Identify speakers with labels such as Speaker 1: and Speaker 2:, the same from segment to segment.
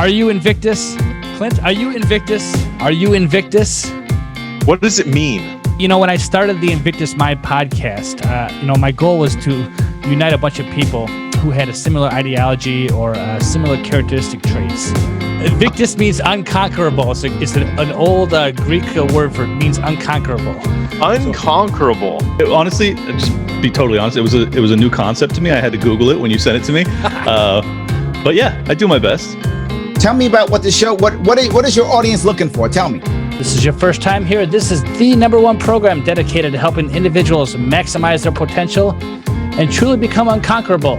Speaker 1: Are you Invictus? Clint, are you Invictus? Are you Invictus?
Speaker 2: What does it mean?
Speaker 1: You know, when I started the Invictus Mind podcast, my goal was to unite a bunch of people who had a similar ideology or similar characteristic traits. Invictus means unconquerable. It's an old Greek word for it means unconquerable.
Speaker 2: Unconquerable.
Speaker 3: Honestly, just be totally honest, it was a new concept to me. I had to Google it when you sent it to me. But yeah, I do my best.
Speaker 4: Tell me about what the show. What is your audience looking for? Tell me.
Speaker 1: This is your first time here. This is the #1 program dedicated to helping individuals maximize their potential and truly become unconquerable.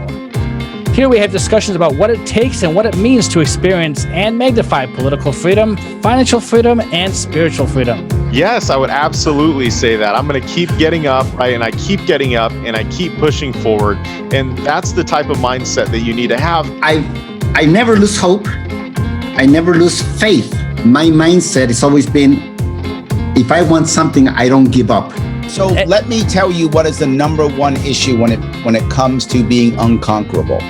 Speaker 1: Here we have discussions about what it takes and what it means to experience and magnify political freedom, financial freedom, and spiritual freedom.
Speaker 2: Yes, I would absolutely say that. I'm going to keep getting up, right? And I keep getting up and I keep pushing forward. And that's the type of mindset that you need to have.
Speaker 4: I never lose hope. I never lose faith. My mindset has always been, if I want something, I don't give up. So let me tell you what is the #1 issue when it comes to being unconquerable.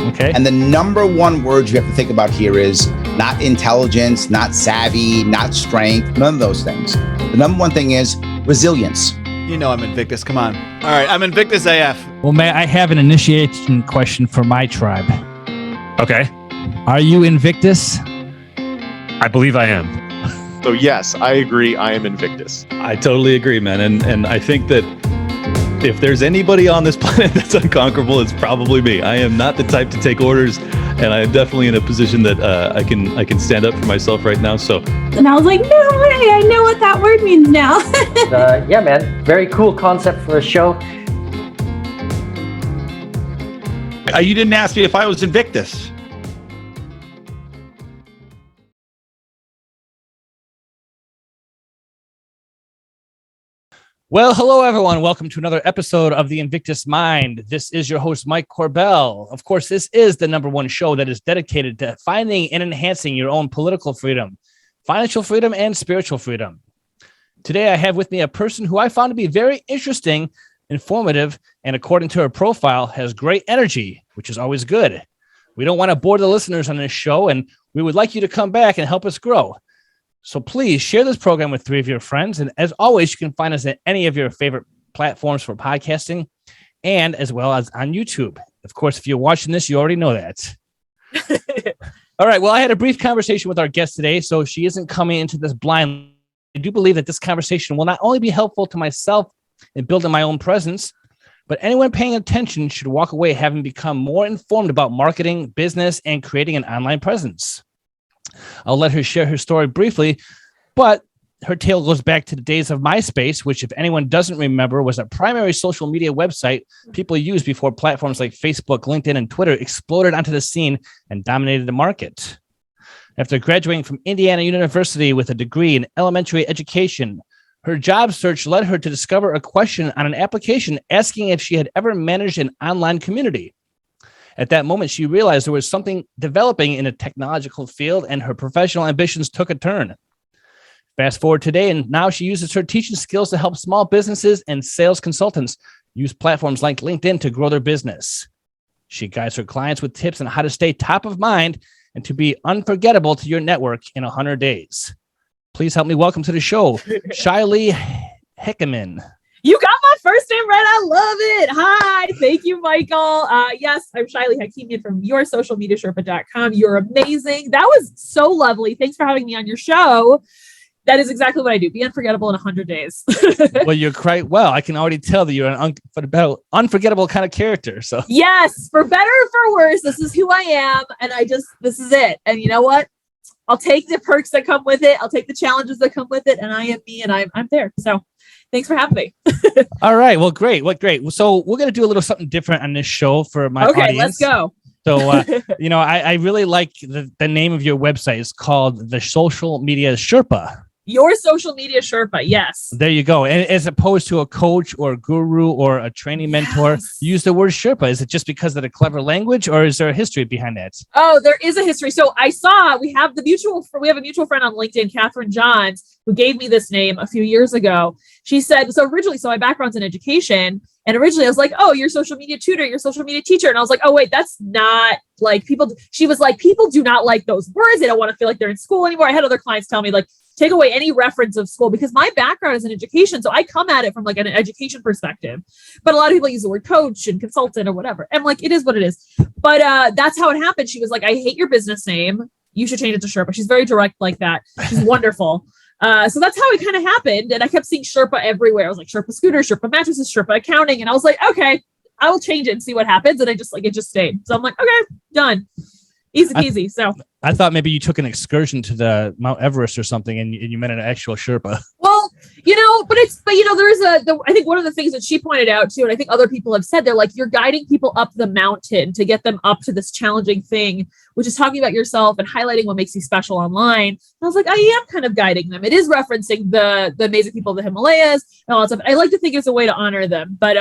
Speaker 1: Okay.
Speaker 4: And the #1 word you have to think about here is not intelligence, not savvy, not strength, none of those things. The #1 thing is resilience.
Speaker 5: You know I'm Invictus, come on. All right, I'm Invictus AF.
Speaker 1: Well, May I have an initiation question for my tribe?
Speaker 6: Okay.
Speaker 1: Are you Invictus?
Speaker 6: I believe I am.
Speaker 2: So yes, I agree. I am Invictus.
Speaker 3: I totally agree, man. And I think that if there's anybody on this planet that's unconquerable, it's probably me. I am not the type to take orders, and I am definitely in a position that I can stand up for myself right now. So.
Speaker 7: And I was like, no way, I know what that word means now.
Speaker 8: Yeah, man, very cool concept for a show.
Speaker 5: You didn't ask me if I was Invictus.
Speaker 1: Well, hello, everyone. Welcome to another episode of the Invictus Mind. This is your host, Mike Corbell. Of course, this is the #1 show that is dedicated to finding and enhancing your own political freedom, financial freedom, and spiritual freedom. Today, I have with me a person who I found to be very interesting, informative, and according to her profile, has great energy, which is always good. We don't want to bore the listeners on this show, and we would like you to come back and help us grow. So please share this program with 3 of your friends. And as always, you can find us at any of your favorite platforms for podcasting and as well as on YouTube. Of course, if you're watching this, you already know that. All right. Well, I had a brief conversation with our guest today, so she isn't coming into this blind. I do believe that this conversation will not only be helpful to myself in building my own presence, but anyone paying attention should walk away having become more informed about marketing, business, and creating an online presence. I'll let her share her story briefly, but her tale goes back to the days of MySpace, which, if anyone doesn't remember, was a primary social media website people used before platforms like Facebook, LinkedIn, and Twitter exploded onto the scene and dominated the market. After graduating from Indiana University with a degree in elementary education, her job search led her to discover a question on an application asking if she had ever managed an online community. At that moment, she realized there was something developing in a technological field, and her professional ambitions took a turn. Fast forward today, and now she uses her teaching skills to help small businesses and sales consultants use platforms like LinkedIn to grow their business. She guides her clients with tips on how to stay top of mind and to be unforgettable to your network in 100 days. Please help me welcome to the show, Shiley Hickaman.
Speaker 7: You got my first name right. I love it. Hi. Thank you, Michael. Yes, I'm Shiley Hickaman from yoursocialmediasherpa.com. You're amazing. That was so lovely. Thanks for having me on your show. That is exactly what I do. Be unforgettable in 100 days.
Speaker 1: Well, you're quite well. I can already tell that you're an unforgettable kind of character. So
Speaker 7: yes, for better or for worse, this is who I am. And this is it. And you know what? I'll take the perks that come with it. I'll take the challenges that come with it. And I am me, and I'm there. So thanks for having me.
Speaker 1: All right. Well, great. So we're going to do a little something different on this show for my audience.
Speaker 7: Okay, let's go.
Speaker 1: So, I really like the name of your website. It's called the Social Media Sherpa.
Speaker 7: Your Social Media Sherpa, yes.
Speaker 1: There you go. And as opposed to a coach or a guru or a training mentor, use the word Sherpa. Is it just because of the clever language, or is there a history behind that?
Speaker 7: Oh, there is a history. So I saw we have a mutual friend on LinkedIn, Catherine Johns, who gave me this name a few years ago. She said, so my background's in education, And originally I was like, oh, you're social media tutor, you're social media teacher. And I was like, oh, wait, that's not like people. She was like, people do not like those words. They don't want to feel like they're in school anymore. I had other clients tell me like, take away any reference of school, because my background is in education. So I come at it from like an education perspective, but a lot of people use the word coach and consultant or whatever. And like, it is what it is. But that's how it happened. She was like, I hate your business name. You should change it to Sherpa. She's very direct like that. She's wonderful. So that's how it kind of happened. And I kept seeing Sherpa everywhere. I was like, Sherpa scooters, Sherpa mattresses, Sherpa accounting. And I was like, okay, I will change it and see what happens. And I just like, it just stayed. So I'm like, okay, done. Easy peasy. So
Speaker 1: I thought maybe you took an excursion to the Mount Everest or something, and you met an actual Sherpa.
Speaker 7: Well, there's I think one of the things that she pointed out too, and I think other people have said, they're like, you're guiding people up the mountain to get them up to this challenging thing, which is talking about yourself and highlighting what makes you special online. And I was like, I am kind of guiding them. It is referencing the amazing people of the Himalayas and all that stuff. I like to think it's a way to honor them, but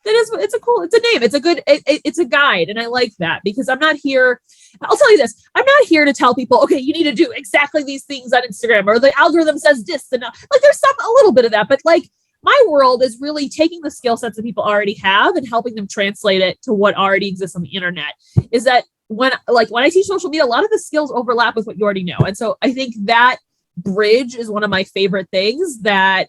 Speaker 7: it's a name. It's a good, it's a guide. And I like that because I'm not here. I'll tell you this. I'm not here to tell people, okay, you need to do exactly these things on Instagram, or the algorithm says this. And like, there's a little bit of that, but like my world is really taking the skill sets that people already have and helping them translate it to what already exists on the internet. Is that when I teach social media, a lot of the skills overlap with what you already know. And so I think that bridge is one of my favorite things that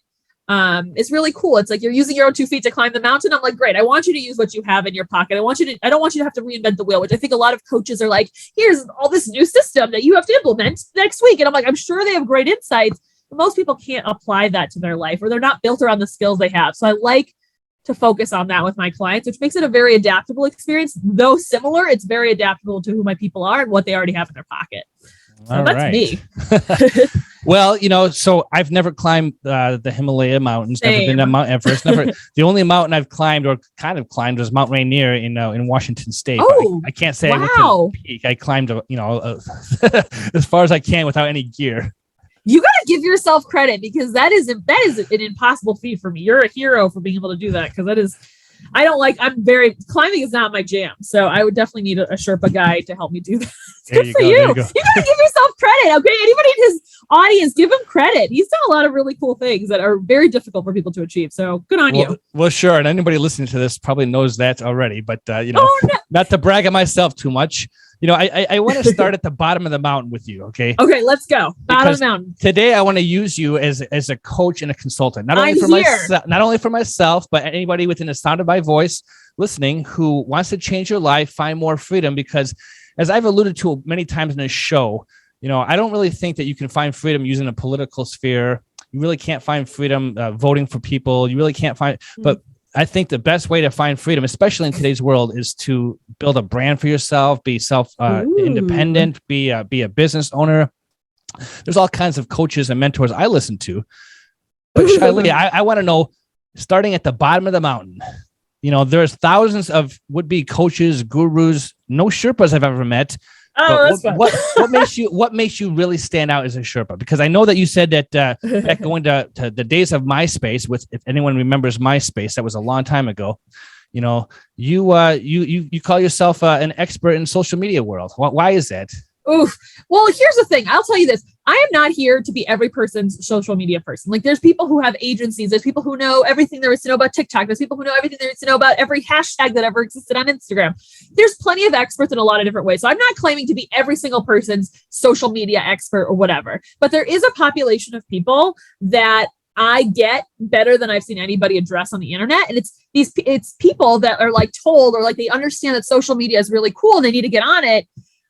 Speaker 7: it's really cool. It's like you're using your own 2 feet to climb the mountain. I'm like, great. I want you to use what you have in your pocket. I don't want you to have to reinvent the wheel, which I think a lot of coaches are like, here's all this new system that you have to implement next week. And I'm like, I'm sure they have great insights, but most people can't apply that to their life, or they're not built around the skills they have. So I like to focus on that with my clients, which makes it a very adaptable experience. Though similar, it's very adaptable to who my people are and what they already have in their pocket. So that's me.
Speaker 1: Well, so I've never climbed the Himalaya mountains, never been to Mount Everest. The only mountain I've climbed or kind of climbed was Mount Rainier in Washington State.
Speaker 7: Oh,
Speaker 1: I can't say I went to the peak. I climbed, as far as I can without any gear.
Speaker 7: You got to give yourself credit, because that is an impossible feat for me. You're a hero for being able to do that, because that is. Climbing is not my jam. So I would definitely need a Sherpa guy to help me do that. Good for you. You got to give yourself credit. Okay. Anybody in his audience, give him credit. He's done a lot of really cool things that are very difficult for people to achieve. So good on you.
Speaker 1: Well, sure. And anybody listening to this probably knows that already, but not to brag on myself too much. I want to start at the bottom of the mountain with you. Okay.
Speaker 7: Okay. Let's go. Bottom of the mountain.
Speaker 1: Today, I want to use you as a coach and a consultant, not only for myself, but anybody within the sound of my voice listening who wants to change your life, find more freedom. Because as I've alluded to many times in this show, I don't really think that you can find freedom using a political sphere. You really can't find freedom voting for people. You really can't find, but I think the best way to find freedom, especially in today's world, is to build a brand for yourself, be independent, be a business owner. There's all kinds of coaches and mentors I listen to. But Shiley, I want to know, starting at the bottom of the mountain, there's thousands of would-be coaches, gurus, no Sherpas I've ever met.
Speaker 7: Oh,
Speaker 1: what makes you really stand out as a Sherpa? Because I know that you said that back going to the days of MySpace, if anyone remembers MySpace, that was a long time ago. You call yourself an expert in social media world. Why is that?
Speaker 7: Oof. Well, here's the thing. I'll tell you this. I am not here to be every person's social media person. Like, there's people who have agencies. There's people who know everything there is to know about TikTok. There's people who know everything there is to know about every hashtag that ever existed on Instagram. There's plenty of experts in a lot of different ways. So I'm not claiming to be every single person's social media expert or whatever. But there is a population of people that I get better than I've seen anybody address on the internet. And it's people that are like told, or like they understand that social media is really cool and they need to get on it,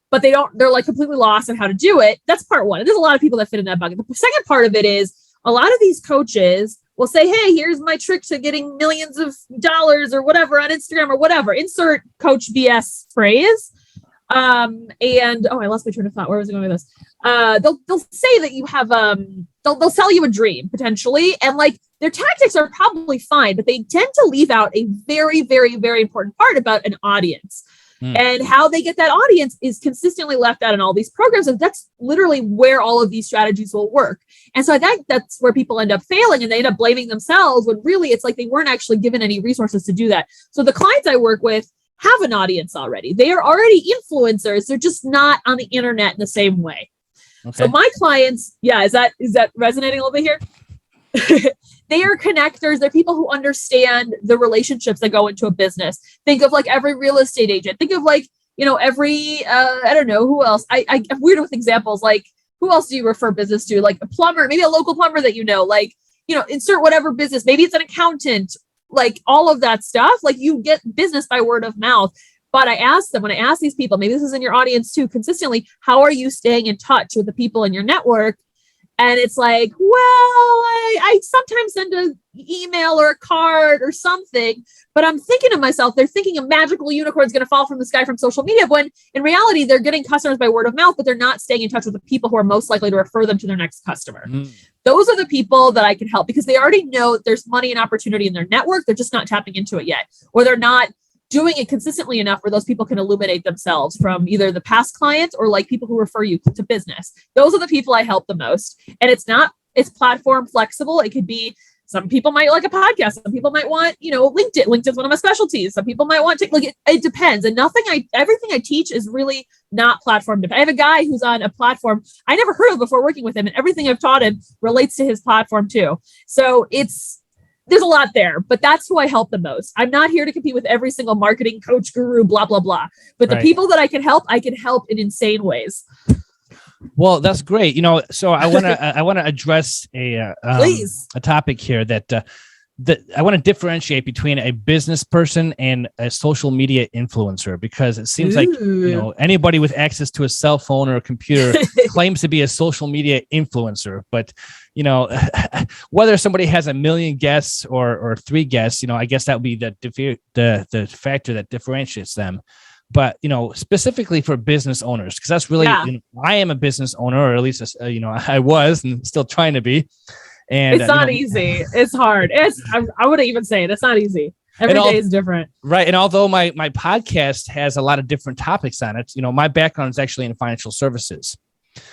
Speaker 7: but they're like completely lost on how to do it. That's part one. And there's a lot of people that fit in that bucket. The second part of it is a lot of these coaches will say, hey, here's my trick to getting millions of dollars or whatever on Instagram or whatever. Insert coach BS phrase. I lost my train of thought. Where was I going with this? They'll say that you have, they'll sell you a dream potentially. And like their tactics are probably fine, but they tend to leave out a very, very, very important part about an audience. And how they get that audience is consistently left out in all these programs. And that's literally where all of these strategies will work. And so I think that's where people end up failing, and they end up blaming themselves when really it's like they weren't actually given any resources to do that. So the clients I work with have an audience already. They are already influencers. They're just not on the internet in the same way. Okay. So my clients, is that resonating a little bit here? They are connectors. They're people who understand the relationships that go into a business. Think of like every real estate agent. Think of like, every, I don't know who else. I'm weird with examples. Like, who else do you refer business to? Like a plumber, maybe a local plumber that like, insert whatever business. Maybe it's an accountant, like all of that stuff. Like you get business by word of mouth. But I ask them, when I ask these people, maybe this is in your audience too, consistently, how are you staying in touch with the people in your network? And it's like, well, I sometimes send an email or a card or something, but I'm thinking to myself, they're thinking a magical unicorn is going to fall from the sky from social media, when in reality, they're getting customers by word of mouth, but they're not staying in touch with the people who are most likely to refer them to their next customer. Those are the people that I can help because they already know there's money and opportunity in their network. They're just not tapping into it yet, or they're not doing it consistently enough where those people can illuminate themselves from either the past client or like people who refer you to business. Those are the people I help the most. And it's platform flexible. It could be, some people might like a podcast. Some people might want, LinkedIn. LinkedIn's one of my specialties. Some people might want to, like, it depends. And everything I teach is really not platform dependent. I have a guy who's on a platform I never heard of before working with him, and everything I've taught him relates to his platform too. So there's a lot there, but that's who I help the most. I'm not here to compete with every single marketing coach, guru, blah, blah, blah. But the people that I can help in insane ways.
Speaker 1: Well, that's great. So I want to address a topic here that I want to differentiate between a business person and a social media influencer, because it seems like anybody with access to a cell phone or a computer claims to be a social media influencer, but whether somebody has 1 million guests or 3 guests, I guess that would be the factor that differentiates them. But specifically for business owners, because that's really I am a business owner, or at least I was and still trying to be. And
Speaker 7: it's not easy. It's hard. I wouldn't even say it. It's not easy. Every day is different.
Speaker 1: Right. And although my podcast has a lot of different topics on it, my background is actually in financial services.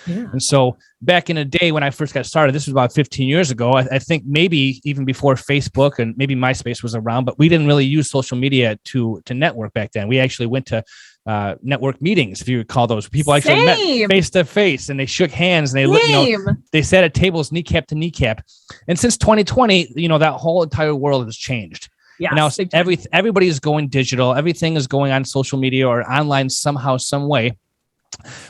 Speaker 1: Yeah. And so back in the day when I first got started, this was about 15 years ago, I think maybe even before Facebook and maybe MySpace was around, but we didn't really use social media to network back then. We actually went to network meetings, if you recall those. People actually met face to face and they shook hands and they sat at tables kneecap to kneecap. And since 2020, that whole entire world has changed. Yeah. Now everybody is going digital. Everything is going on social media or online somehow, some way.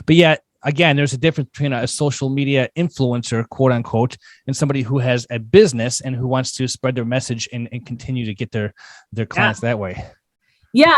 Speaker 1: But yet, again, there's a difference between a social media influencer, quote unquote, and somebody who has a business and who wants to spread their message and continue to get their clients that way.
Speaker 7: Yeah.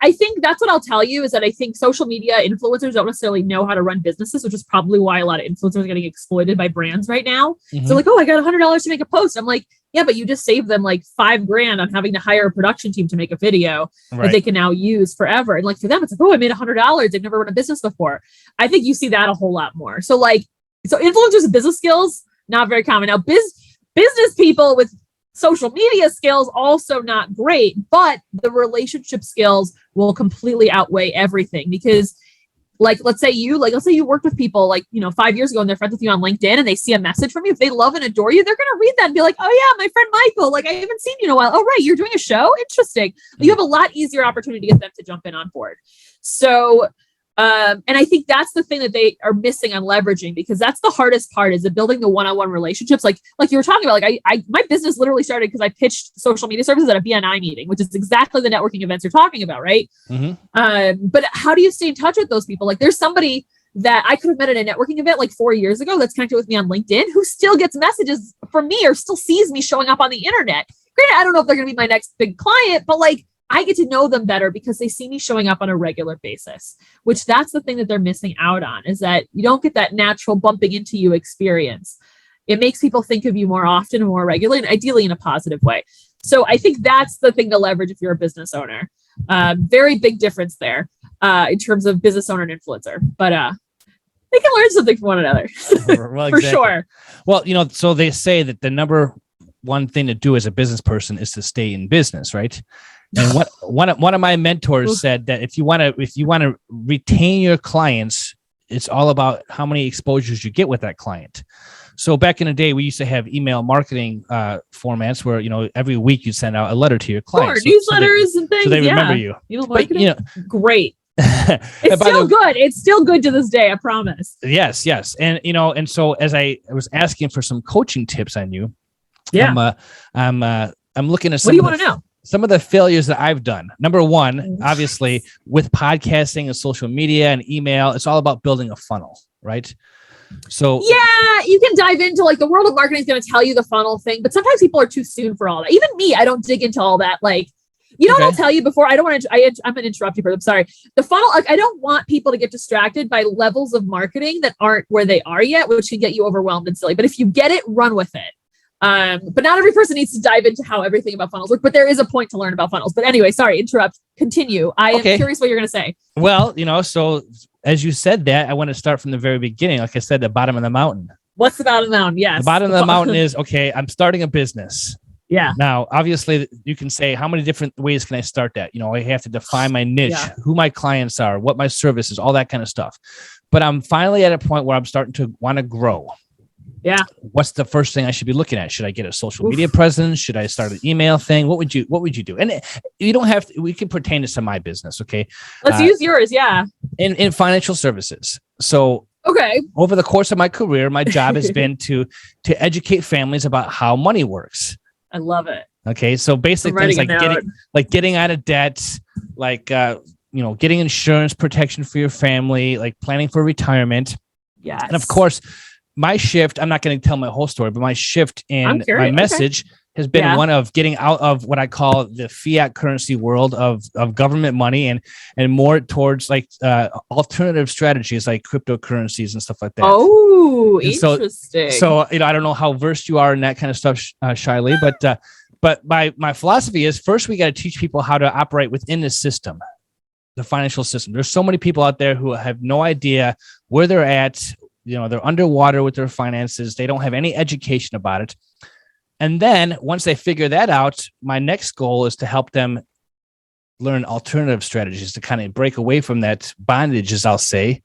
Speaker 7: I think that's what I'll tell you is that I think social media influencers don't necessarily know how to run businesses, which is probably why a lot of influencers are getting exploited by brands right now. Mm-hmm. So like, I got $100 to make a post. I'm like, yeah, but you just saved them like $5,000 on having to hire a production team to make a video that they can now use forever. And like for them, it's like, I made $100. They've never run a business before. I think you see that a whole lot more. So influencers with business skills, not very common. Now business people with social media skills, also not great, but the relationship skills will completely outweigh everything because let's say you worked with people 5 years ago and they're friends with you on LinkedIn and they see a message from you. If they love and adore you, they're going to read that and be like, oh yeah, my friend Michael, I haven't seen you in a while. Oh, right. You're doing a show. Interesting. You have a lot easier opportunity to get them to jump in on board. So, and I think that's the thing that they are missing on leveraging, because that's the hardest part is the building the one-on-one relationships. Like you were talking about, my business literally started because I pitched social media services at a BNI meeting, which is exactly the networking events you're talking about. Right. Mm-hmm. But how do you stay in touch with those people? There's somebody that I could have met at a networking event 4 years ago that's connected with me on LinkedIn who still gets messages from me or still sees me showing up on the internet. Granted, I don't know if they're going to be my next big client, but I get to know them better because they see me showing up on a regular basis, which that's the thing that they're missing out on, is that you don't get that natural bumping into you experience. It makes people think of you more often and more regularly, and ideally in a positive way. So I think that's the thing to leverage if you're a business owner. Very big difference there in terms of business owner and influencer, but they can learn something from one another for sure. Well,
Speaker 1: so they say that the number one thing to do as a business person is to stay in business, right? And one of my mentors said that if you want to retain your clients, it's all about how many exposures you get with that client. So back in the day, we used to have email marketing formats where every week you send out a letter to your clients,
Speaker 7: newsletters and things. So
Speaker 1: they remember you.
Speaker 7: Great. It's still good. It's still good to this day. I promise.
Speaker 1: Yes. And so as I was asking for some coaching tips on you,
Speaker 7: Yeah.
Speaker 1: I'm looking at
Speaker 7: What do you want to know?
Speaker 1: some of the failures that I've done. Number one, obviously, with podcasting and social media and email, it's all about building a funnel, right? So
Speaker 7: yeah, you can dive into like the world of marketing is going to tell you the funnel thing, but sometimes people are too soon for all that. Even me, I don't dig into all that. Like, you know what I'll tell you before? I don't want to, I'm an interrupting person. I'm sorry. The funnel, like, I don't want people to get distracted by levels of marketing that aren't where they are yet, which can get you overwhelmed and silly. But if you get it, run with it. But not every person needs to dive into how everything about funnels work, but there is a point to learn about funnels. But anyway, sorry, interrupt. Continue. I am curious what you're going to say.
Speaker 1: Well, so as you said that, I want to start from the very beginning. Like I said, the bottom of the mountain.
Speaker 7: What's the bottom of the mountain? Yes.
Speaker 1: The bottom of the mountain is, okay, I'm starting a business.
Speaker 7: Yeah.
Speaker 1: Now, obviously, you can say, how many different ways can I start that? I have to define my niche, who my clients are, what my service is, all that kind of stuff. But I'm finally at a point where I'm starting to want to grow.
Speaker 7: Yeah.
Speaker 1: What's the first thing I should be looking at? Should I get a social media presence? Should I start an email thing? What would you do? And you don't have to, we can pertain this to my business. Okay.
Speaker 7: Let's use yours. Yeah.
Speaker 1: In financial services. So,
Speaker 7: okay.
Speaker 1: Over the course of my career, my job has been to educate families about how money works.
Speaker 7: I love it.
Speaker 1: Okay. So basically things like getting out of debt, like, getting insurance protection for your family, like planning for retirement.
Speaker 7: Yes.
Speaker 1: And of course, my shift, I'm not going to tell my whole story, but my shift in my message has been one of getting out of what I call the fiat currency world of government money and more towards like alternative strategies like cryptocurrencies and stuff like that.
Speaker 7: Oh, and interesting.
Speaker 1: So I don't know how versed you are in that kind of stuff, Shiley, but my philosophy is first we got to teach people how to operate within the system, the financial system. There's so many people out there who have no idea where they're at. They're underwater with their finances. They don't have any education about it. And then once they figure that out, my next goal is to help them learn alternative strategies to kind of break away from that bondage, as I'll say.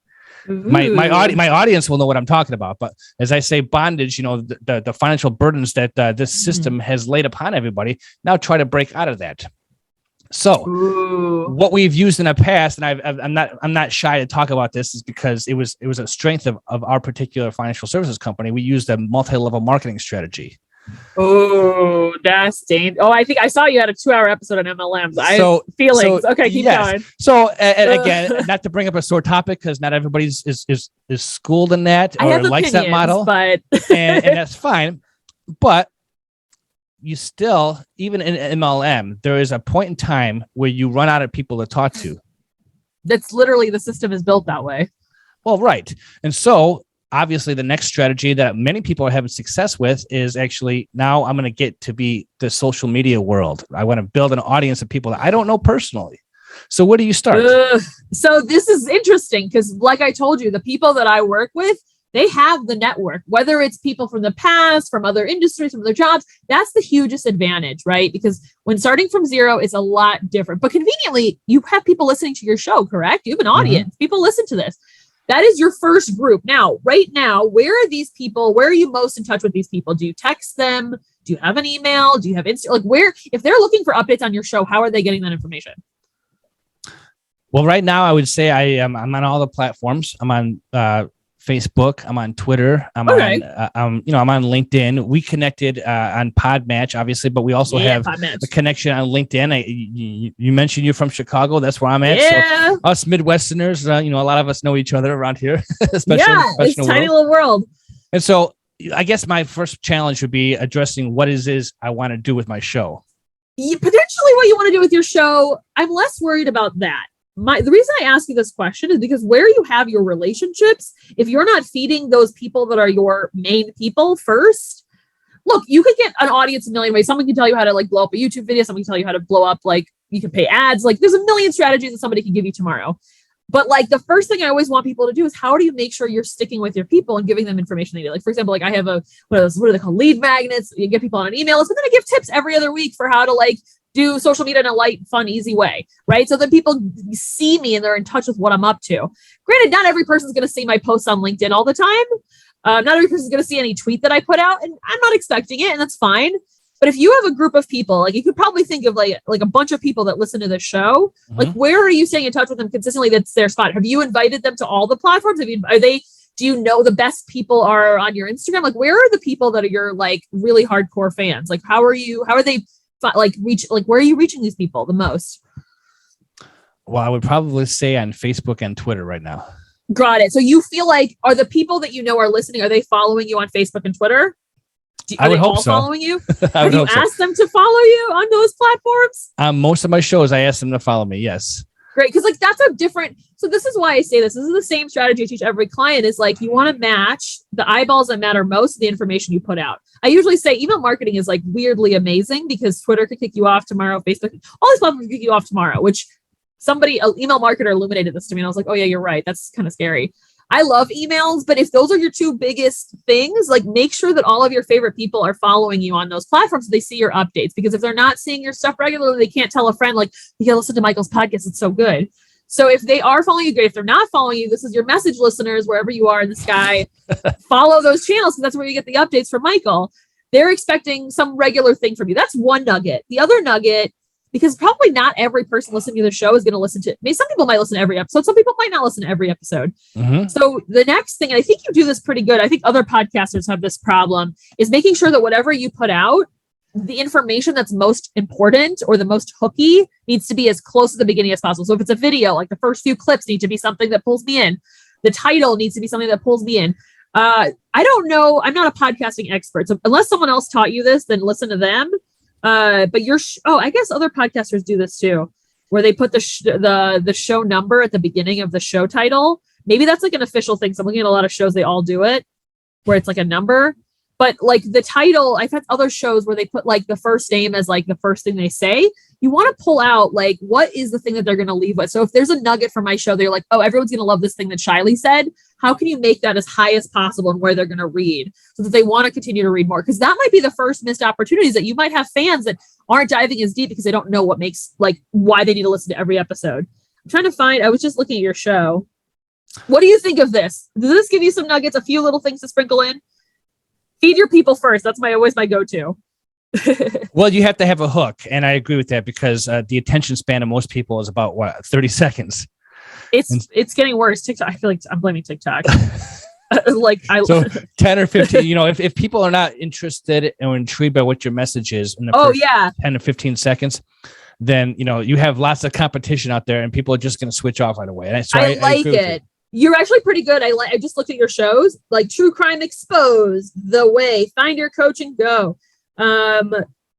Speaker 1: My audience will know what I'm talking about. But as I say bondage, the financial burdens that this system has laid upon everybody, now try to break out of that. So what we've used in the past, and I'm not shy to talk about this, is because it was a strength of our particular financial services company. We used a multi-level marketing strategy.
Speaker 7: Oh, that's dangerous. Oh, I think I saw you had a 2-hour episode on MLMs. Okay, keep going.
Speaker 1: So, and again, not to bring up a sore topic because not everybody's is schooled in that or likes that model,
Speaker 7: but
Speaker 1: and that's fine. But you still, even in MLM, there is a point in time where you run out of people to talk to.
Speaker 7: That's literally, the system is built that way.
Speaker 1: Well, right. And so obviously the next strategy that many people are having success with is actually, now I'm going to get to be the social media world. I want to build an audience of people that I don't know personally. So where do you start?
Speaker 7: So this is interesting because like I told you, the people that I work with, they have the network, whether it's people from the past, from other industries, from other jobs. That's the hugest advantage, right? Because when starting from zero, it's a lot different. But conveniently, you have people listening to your show, correct? You have an audience. People listen to this. That is your first group. Now, right now, where are these people? Where are you most in touch with these people? Do you text them? Do you have an email? Do you have Insta? Like, where, if they're looking for updates on your show, how are they getting that information?
Speaker 1: Well, right now, I would say I'm on all the platforms. I'm on Facebook. I'm on Twitter. I'm on LinkedIn. We connected on Podmatch, obviously, but we also have a connection on LinkedIn. You mentioned you're from Chicago. That's where I'm at.
Speaker 7: Yeah.
Speaker 1: So us Midwesterners, a lot of us know each other around here.
Speaker 7: Especially it's a tiny little world.
Speaker 1: And so I guess my first challenge would be addressing what is I want to do with my show.
Speaker 7: Potentially what you want to do with your show. I'm less worried about that. The reason I ask you this question is because where you have your relationships, if you're not feeding those people that are your main people first, look, you could get an audience a million ways. Someone can tell you how to blow up a YouTube video. Someone can tell you how to blow up, you can pay ads. There's a million strategies that somebody can give you tomorrow. But the first thing I always want people to do is how do you make sure you're sticking with your people and giving them information they need? For example, I have what are they called? Lead magnets. You get people on an email list, but then I give tips every other week for how to do social media in a light, fun, easy way, right? So that people see me and they're in touch with what I'm up to. Granted, not every person's going to see my posts on LinkedIn all the time. Not every person's going to see any tweet that I put out, and I'm not expecting it, and that's fine. But if you have a group of people, you could probably think of a bunch of people that listen to this show. Where are you staying in touch with them consistently? That's their spot. Have you invited them to all the platforms? do you know the best people are on your Instagram? Like, where are the people that are your like really hardcore fans? Like, how are they like where are you reaching these people the most?
Speaker 1: Well, I would probably say on Facebook and Twitter right now.
Speaker 7: Got it. So you feel like, are the people that you know are listening, are they following you on Facebook and Twitter?
Speaker 1: I would hope
Speaker 7: all
Speaker 1: so.
Speaker 7: Following you?
Speaker 1: I
Speaker 7: Have you asked them to follow you on those platforms?
Speaker 1: Most of my shows, I ask them to follow me. Yes.
Speaker 7: Great. Because like that's a different. So this is why I say this. This is the same strategy I teach every client is like you want to match the eyeballs that matter most to the information you put out. I usually say email marketing is like weirdly amazing because Twitter could kick you off tomorrow. Facebook, all these platforms could kick you off tomorrow, which an email marketer illuminated this to me. And I was like, oh yeah, you're right. That's kind of scary. I love emails, but if those are your two biggest things, like make sure that all of your favorite people are following you on those platforms so they see your updates. Because if they're not seeing your stuff regularly, they can't tell a friend, like, you gotta listen to Michael's podcast, it's so good. So if they are following you, great. If they're not following you, this is your message, listeners, wherever you are in the sky. Follow those channels, because that's where you get the updates from Michael. They're expecting some regular thing from you. That's one nugget. The other nugget, because probably not every person listening to the show is going to listen to it. I mean, some people might listen to every episode. Some people might not listen to every episode. Mm-hmm. So the next thing, and I think you do this pretty good. I think other podcasters have this problem, is making sure that whatever you put out, the information that's most important or the most hooky needs to be as close to the beginning as possible. So if it's a video, like the first few clips need to be something that pulls me in. The title needs to be something that pulls me in. I don't know. I'm not a podcasting expert. So unless someone else taught you this, then listen to them. But I guess other podcasters do this too, where they put the show number at the beginning of the show title. Maybe that's like an official thing. So I'm looking at a lot of shows, they all do it, where it's like a number. But like the title, I've had other shows where they put like the first name as like the first thing they say. You want to pull out like, what is the thing that they're going to leave with? So if there's a nugget from my show, they're like, oh, everyone's going to love this thing that Shiley said. How can you make that as high as possible and where they're going to read so that they want to continue to read more? Because that might be the first missed opportunities, that you might have fans that aren't diving as deep because they don't know what makes, like, why they need to listen to every episode. I'm trying to find, I was just looking at your show. What do you think of this? Does this give you some nuggets, a few little things to sprinkle in? Feed your people first. That's always my go-to.
Speaker 1: Well, you have to have a hook. And I agree with that, because the attention span of most people is about 30 seconds. It's getting worse. TikTok. I feel like I'm blaming TikTok. So 10 or 15, if people are not interested or intrigued by what your message is in the first 10 to 15 seconds, then, you have lots of competition out there and people are just going to switch off right away. And I like it.
Speaker 7: You're actually pretty good. I just looked at your shows, like True Crime Exposed, The Way, Find Your Coach and Go.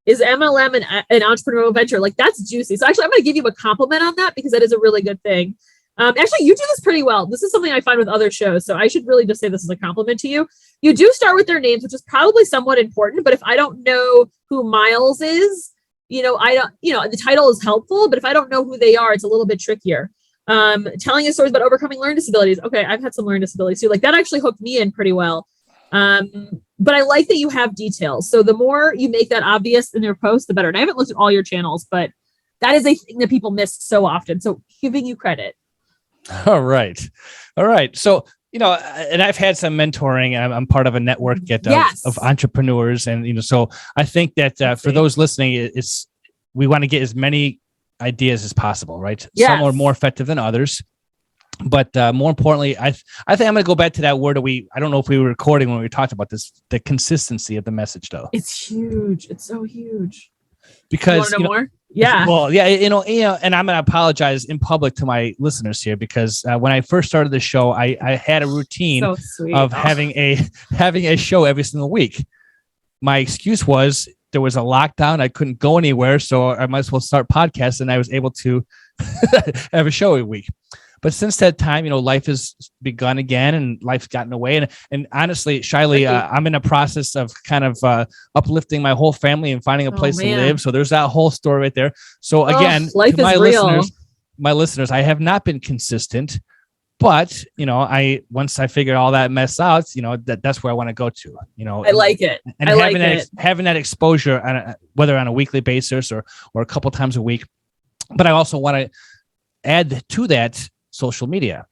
Speaker 7: Is MLM an entrepreneurial venture? Like, that's juicy. So actually, I'm going to give you a compliment on that, because that is a really good thing. Actually, you do this pretty well. This is something I find with other shows. So I should really just say this is a compliment to you. You do start with their names, which is probably somewhat important. But if I don't know who Miles is, the title is helpful. But if I don't know who they are, it's a little bit trickier. Telling you stories about overcoming learning disabilities. Okay, I've had some learning disabilities too. Like, that actually hooked me in pretty well. But I like that you have details. So the more you make that obvious in your post, the better. And I haven't looked at all your channels, but that is a thing that people miss so often. So giving you credit.
Speaker 1: All right. So, and I've had some mentoring. I'm part of a network of entrepreneurs. And, so I think that for those listening, we want to get as many ideas as possible, right? Yes. Some are more effective than others. But more importantly, I think I'm going to go back to that word that I don't know if we were recording when we talked about this, the consistency of the message, though.
Speaker 7: It's huge. It's so huge.
Speaker 1: Because
Speaker 7: you want to know more? Yeah.
Speaker 1: Well, yeah, and I'm going to apologize in public to my listeners here, because when I first started the show, I had a routine of having a show every single week. My excuse was there was a lockdown. I couldn't go anywhere, so I might as well start podcasts, and I was able to have a show every week. But since that time, life has begun again, and life's gotten away. And honestly, Shiley, I'm in a process of kind of uplifting my whole family and finding a place to live. So there's that whole story right there. So again,
Speaker 7: life
Speaker 1: to
Speaker 7: my
Speaker 1: listeners, I have not been consistent, but once I figured all that mess out, that's where I want to go to.
Speaker 7: I like it.
Speaker 1: And having that exposure whether on a weekly basis or a couple times a week. But I also want to add to that social media.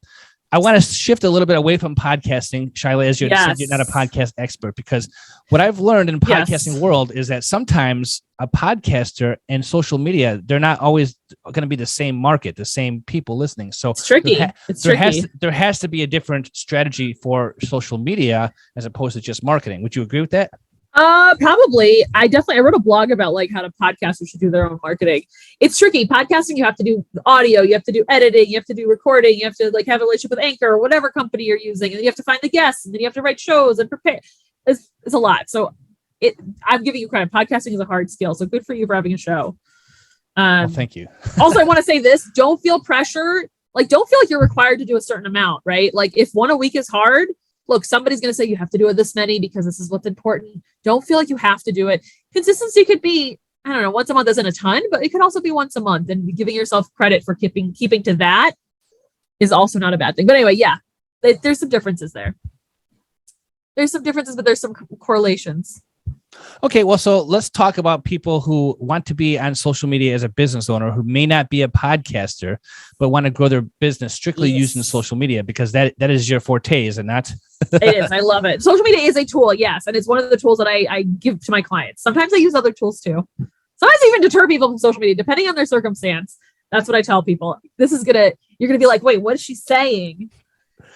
Speaker 1: I want to shift a little bit away from podcasting, Shyla, as you're not a podcast expert, because what I've learned in podcasting world is that sometimes a podcaster and social media, they're not always going to be the same market, the same people listening. So
Speaker 7: it's tricky.
Speaker 1: There has to be a different strategy for social media as opposed to just marketing. Would you agree with that?
Speaker 7: Probably. I wrote a blog about like how podcasters should do their own marketing. It's tricky. Podcasting, you have to do audio, you have to do editing, you have to do recording, you have to like have a relationship with Anchor or whatever company you're using, and you have to find the guests, and then you have to write shows and prepare. It's a lot. So I'm giving you credit. Podcasting is a hard skill. So good for you for having a show.
Speaker 1: Well, thank you.
Speaker 7: Also, I want to say this: don't feel pressure. Like, don't feel like you're required to do a certain amount, right? Like, if one a week is hard, look, somebody's going to say you have to do it this many because this is what's important. Don't feel like you have to do it. Consistency could be, I don't know, once a month isn't a ton, but it could also be once a month, and giving yourself credit for keeping to that is also not a bad thing. But anyway, yeah, there's some differences there. There's some differences, but there's some correlations.
Speaker 1: Okay, well, so let's talk about people who want to be on social media as a business owner who may not be a podcaster, but want to grow their business strictly using social media, because that is your forte, is it not?
Speaker 7: It is. I love it. Social media is a tool, yes. And it's one of the tools that I give to my clients. Sometimes I use other tools too. Sometimes I even deter people from social media, depending on their circumstance. That's what I tell people. You're going to be like, wait, what is she saying?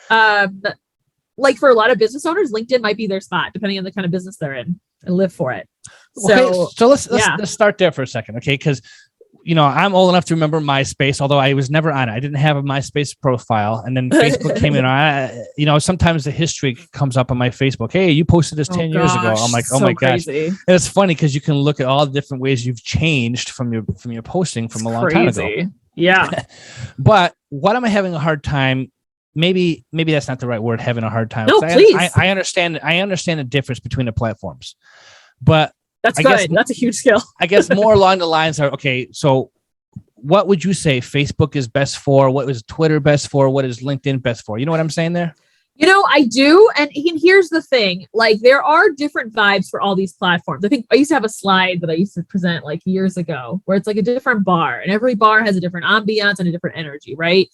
Speaker 7: Like for a lot of business owners, LinkedIn might be their spot, depending on the kind of business they're in, and live for it.
Speaker 1: So let's start there for a second. Okay. Cause I'm old enough to remember MySpace, although I was never on it. I didn't have a MySpace profile. And then Facebook came in. Sometimes the history comes up on my Facebook. Hey, you posted this 10 years ago. I'm like, oh my gosh. And it's funny because you can look at all the different ways you've changed from your posting from a long time ago.
Speaker 7: Yeah.
Speaker 1: But what am I having a hard time? Maybe that's not the right word, having a hard time.
Speaker 7: No, please.
Speaker 1: I understand the difference between the platforms, but
Speaker 7: that's good. That's a huge skill.
Speaker 1: I guess more along the lines are, okay, so what would you say Facebook is best for? What is Twitter best for? What is LinkedIn best for? You know what I'm saying there?
Speaker 7: I do. And here's the thing, like there are different vibes for all these platforms. I think I used to have a slide that I used to present like years ago where it's like a different bar, and every bar has a different ambiance and a different energy, right?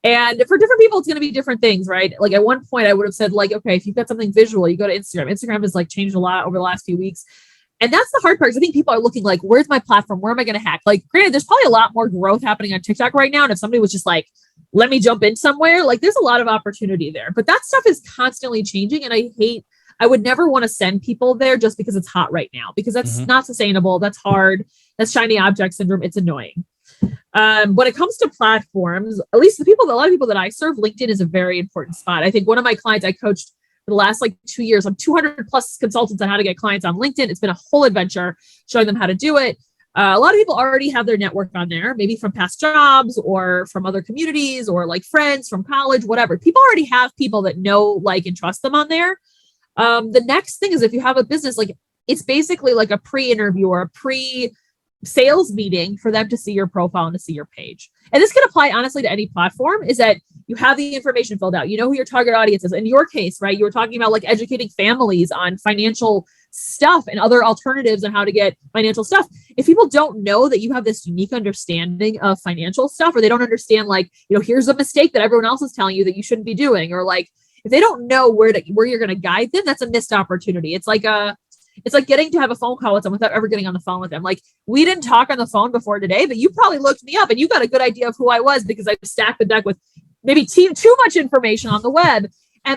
Speaker 7: And for different people, it's going to be different things, right? Like at one point I would have said like, okay, if you've got something visual, you go to Instagram. Instagram has like changed a lot over the last few weeks. And that's the hard part. I think people are looking like, where's my platform? Where am I going to hack? Like, granted, there's probably a lot more growth happening on TikTok right now. And if somebody was just like, let me jump in somewhere, like there's a lot of opportunity there. But that stuff is constantly changing. And I would never want to send people there just because it's hot right now, because that's not sustainable. That's hard. That's shiny object syndrome. It's annoying. When it comes to platforms, at least a lot of people that I serve, LinkedIn is a very important spot. I think one of my clients I coached for the last like 2 years, I'm 200 plus consultants on how to get clients on LinkedIn. It's been a whole adventure showing them how to do it. A lot of people already have their network on there, maybe from past jobs or from other communities or like friends from college, whatever. People already have people that know, like, and trust them on there. The next thing is if you have a business, like it's basically like a pre-interview or a pre-sales meeting for them to see your profile and to see your page. And this can apply honestly to any platform, is that you have the information filled out. You know who your target audience is. In your case, right, you were talking about like educating families on financial stuff and other alternatives on how to get financial stuff. If people don't know that you have this unique understanding of financial stuff, or they don't understand like, here's a mistake that everyone else is telling you that you shouldn't be doing, or like if they don't know where you're going to guide them, that's a missed opportunity. It's like getting to have a phone call with someone without ever getting on the phone with them. Like, we didn't talk on the phone before today, but you probably looked me up and you got a good idea of who I was because I stacked the deck with maybe too much information on the web.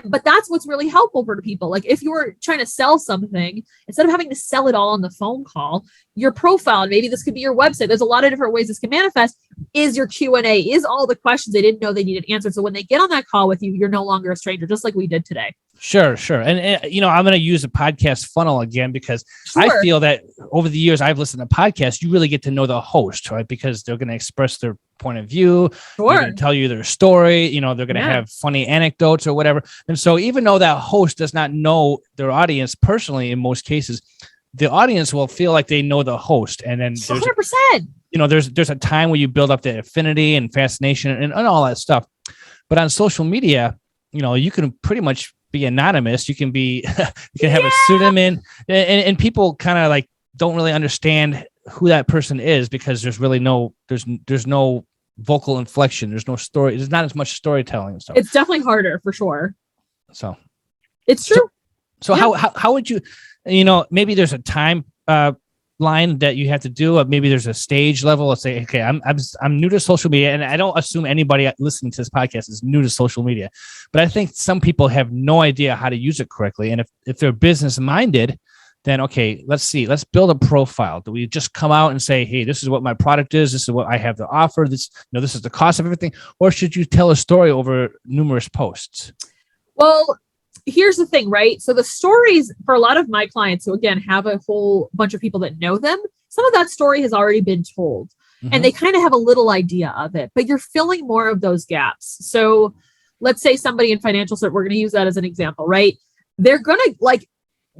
Speaker 7: But that's what's really helpful for people. Like if you're trying to sell something, instead of having to sell it all on the phone call, your profile, and maybe this could be your website. There's a lot of different ways this can manifest, is your Q&A, is all the questions they didn't know they needed answered. So when they get on that call with you, you're no longer a stranger, just like we did today.
Speaker 1: Sure. And I'm going to use a podcast funnel again, because I feel that over the years I've listened to podcasts, you really get to know the host, right? Because they're going to express their point of view. They're going to tell you their story. They're going to have funny anecdotes or whatever. And so even though that host does not know their audience personally, in most cases, the audience will feel like they know the host. And then
Speaker 7: 100%.
Speaker 1: There's a time where you build up the affinity and fascination and all that stuff. But on social media, you can pretty much be anonymous. You can be, you can have a pseudonym, and people kind of like don't really understand who that person is, because there's really no vocal inflection. There's no story. There's not as much storytelling. So
Speaker 7: it's definitely harder for sure.
Speaker 1: So
Speaker 7: it's true.
Speaker 1: So how would you, maybe there's a time line that you have to do. Maybe there's a stage level. Let's say, okay, I'm new to social media, and I don't assume anybody listening to this podcast is new to social media, but I think some people have no idea how to use it correctly. And if they're business minded, then okay, let's build a profile. Do we just come out and say, hey, this is what my product is, this is what I have to offer, this is the cost of everything, or should you tell a story over numerous posts?
Speaker 7: Well, here's the thing, right? So the stories for a lot of my clients who, again, have a whole bunch of people that know them, some of that story has already been told and they kind of have a little idea of it, but you're filling more of those gaps. So let's say somebody in financial services, we're going to use that as an example, right? They're going to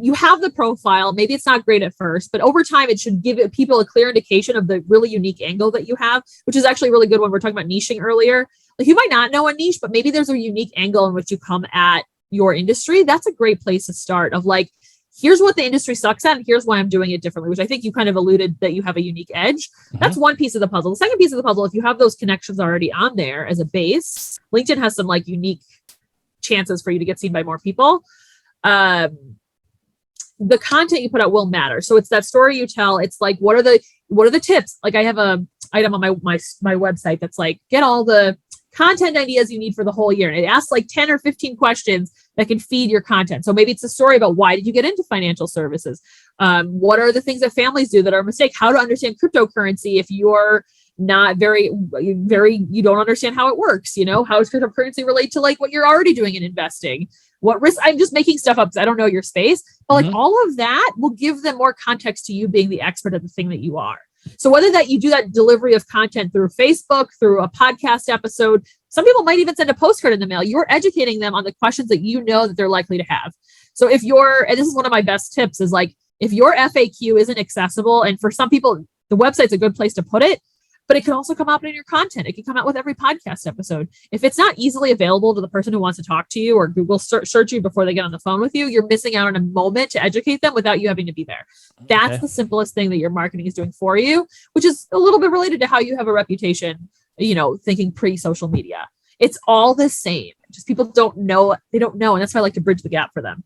Speaker 7: you have the profile. Maybe it's not great at first, but over time, it should give people a clear indication of the really unique angle that you have, which is actually really good when we're talking about niching earlier. Like you might not know a niche, but maybe there's a unique angle in which you come at your industry. That's a great place to start of like, here's what the industry sucks at and here's why I'm doing it differently, which I think you kind of alluded that you have a unique edge. That's one piece of the puzzle. The second piece of the puzzle, if you have those connections already on there as a base, LinkedIn has some like unique chances for you to get seen by more people. The content you put out will matter. So it's that story you tell. It's like, what are the tips? Like I have a item on my website that's like, get all the content ideas you need for the whole year. And it asks like 10 or 15 questions that can feed your content. So maybe it's a story about why did you get into financial services? What are the things that families do that are a mistake? How to understand cryptocurrency if you're not very, you don't understand how it works. How does cryptocurrency relate to like what you're already doing in investing? What risk? I'm just making stuff up because I don't know your space, but like all of that will give them more context to you being the expert at the thing that you are. So whether that you do that delivery of content through Facebook, through a podcast episode, some people might even send a postcard in the mail. You're educating them on the questions that you know that they're likely to have. So and this is one of my best tips is like, if your FAQ isn't accessible, and for some people, the website's a good place to put it, but it can also come out in your content. It can come out with every podcast episode. If it's not easily available to the person who wants to talk to you or Google search you before they get on the phone with you, you're missing out on a moment to educate them without you having to be there. That's the simplest thing that your marketing is doing for you, which is a little bit related to how you have a reputation, thinking pre-social media. It's all the same. Just people don't know. They don't know. And that's why I like to bridge the gap for them.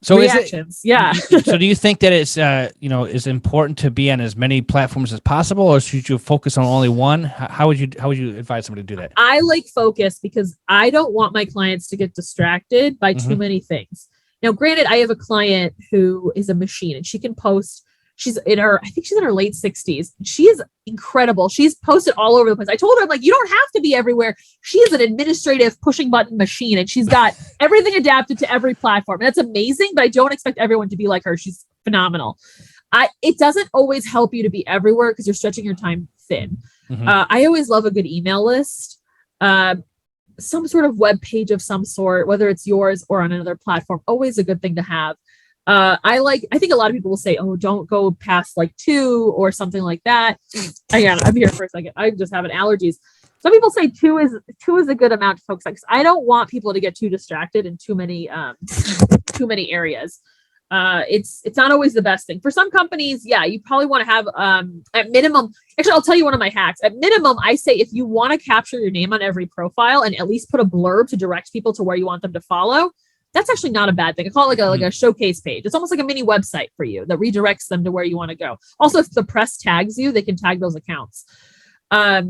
Speaker 1: So
Speaker 7: reactions.
Speaker 1: So do you think that it's is important to be on as many platforms as possible, or should you focus on only one? How would you advise somebody to do that?
Speaker 7: I like focus because I don't want my clients to get distracted by too many things. Now, granted, I have a client who is a machine and she can post. I think she's in her late 60s. She is incredible. She's posted all over the place. I told her, I'm like, you don't have to be everywhere. She is an administrative pushing button machine and she's got everything adapted to every platform. And that's amazing, but I don't expect everyone to be like her. She's phenomenal. It doesn't always help you to be everywhere because you're stretching your time thin. I always love a good email list, some sort of web page of some sort, whether it's yours or on another platform, always a good thing to have. I think a lot of people will say, oh, don't go past like 2 or something like that. Again, I'm here for a second. I'm just having allergies. Some people say 2 is a good amount to focus on because I don't want people to get too distracted in too many areas. It's not always the best thing. For some companies, you probably want to have at minimum. Actually, I'll tell you one of my hacks. At minimum, I say if you want to capture your name on every profile and at least put a blurb to direct people to where you want them to follow, that's actually not a bad thing. I call it like a showcase page. It's almost like a mini website for you that redirects them to where you want to go. Also, if the press tags you, they can tag those accounts. I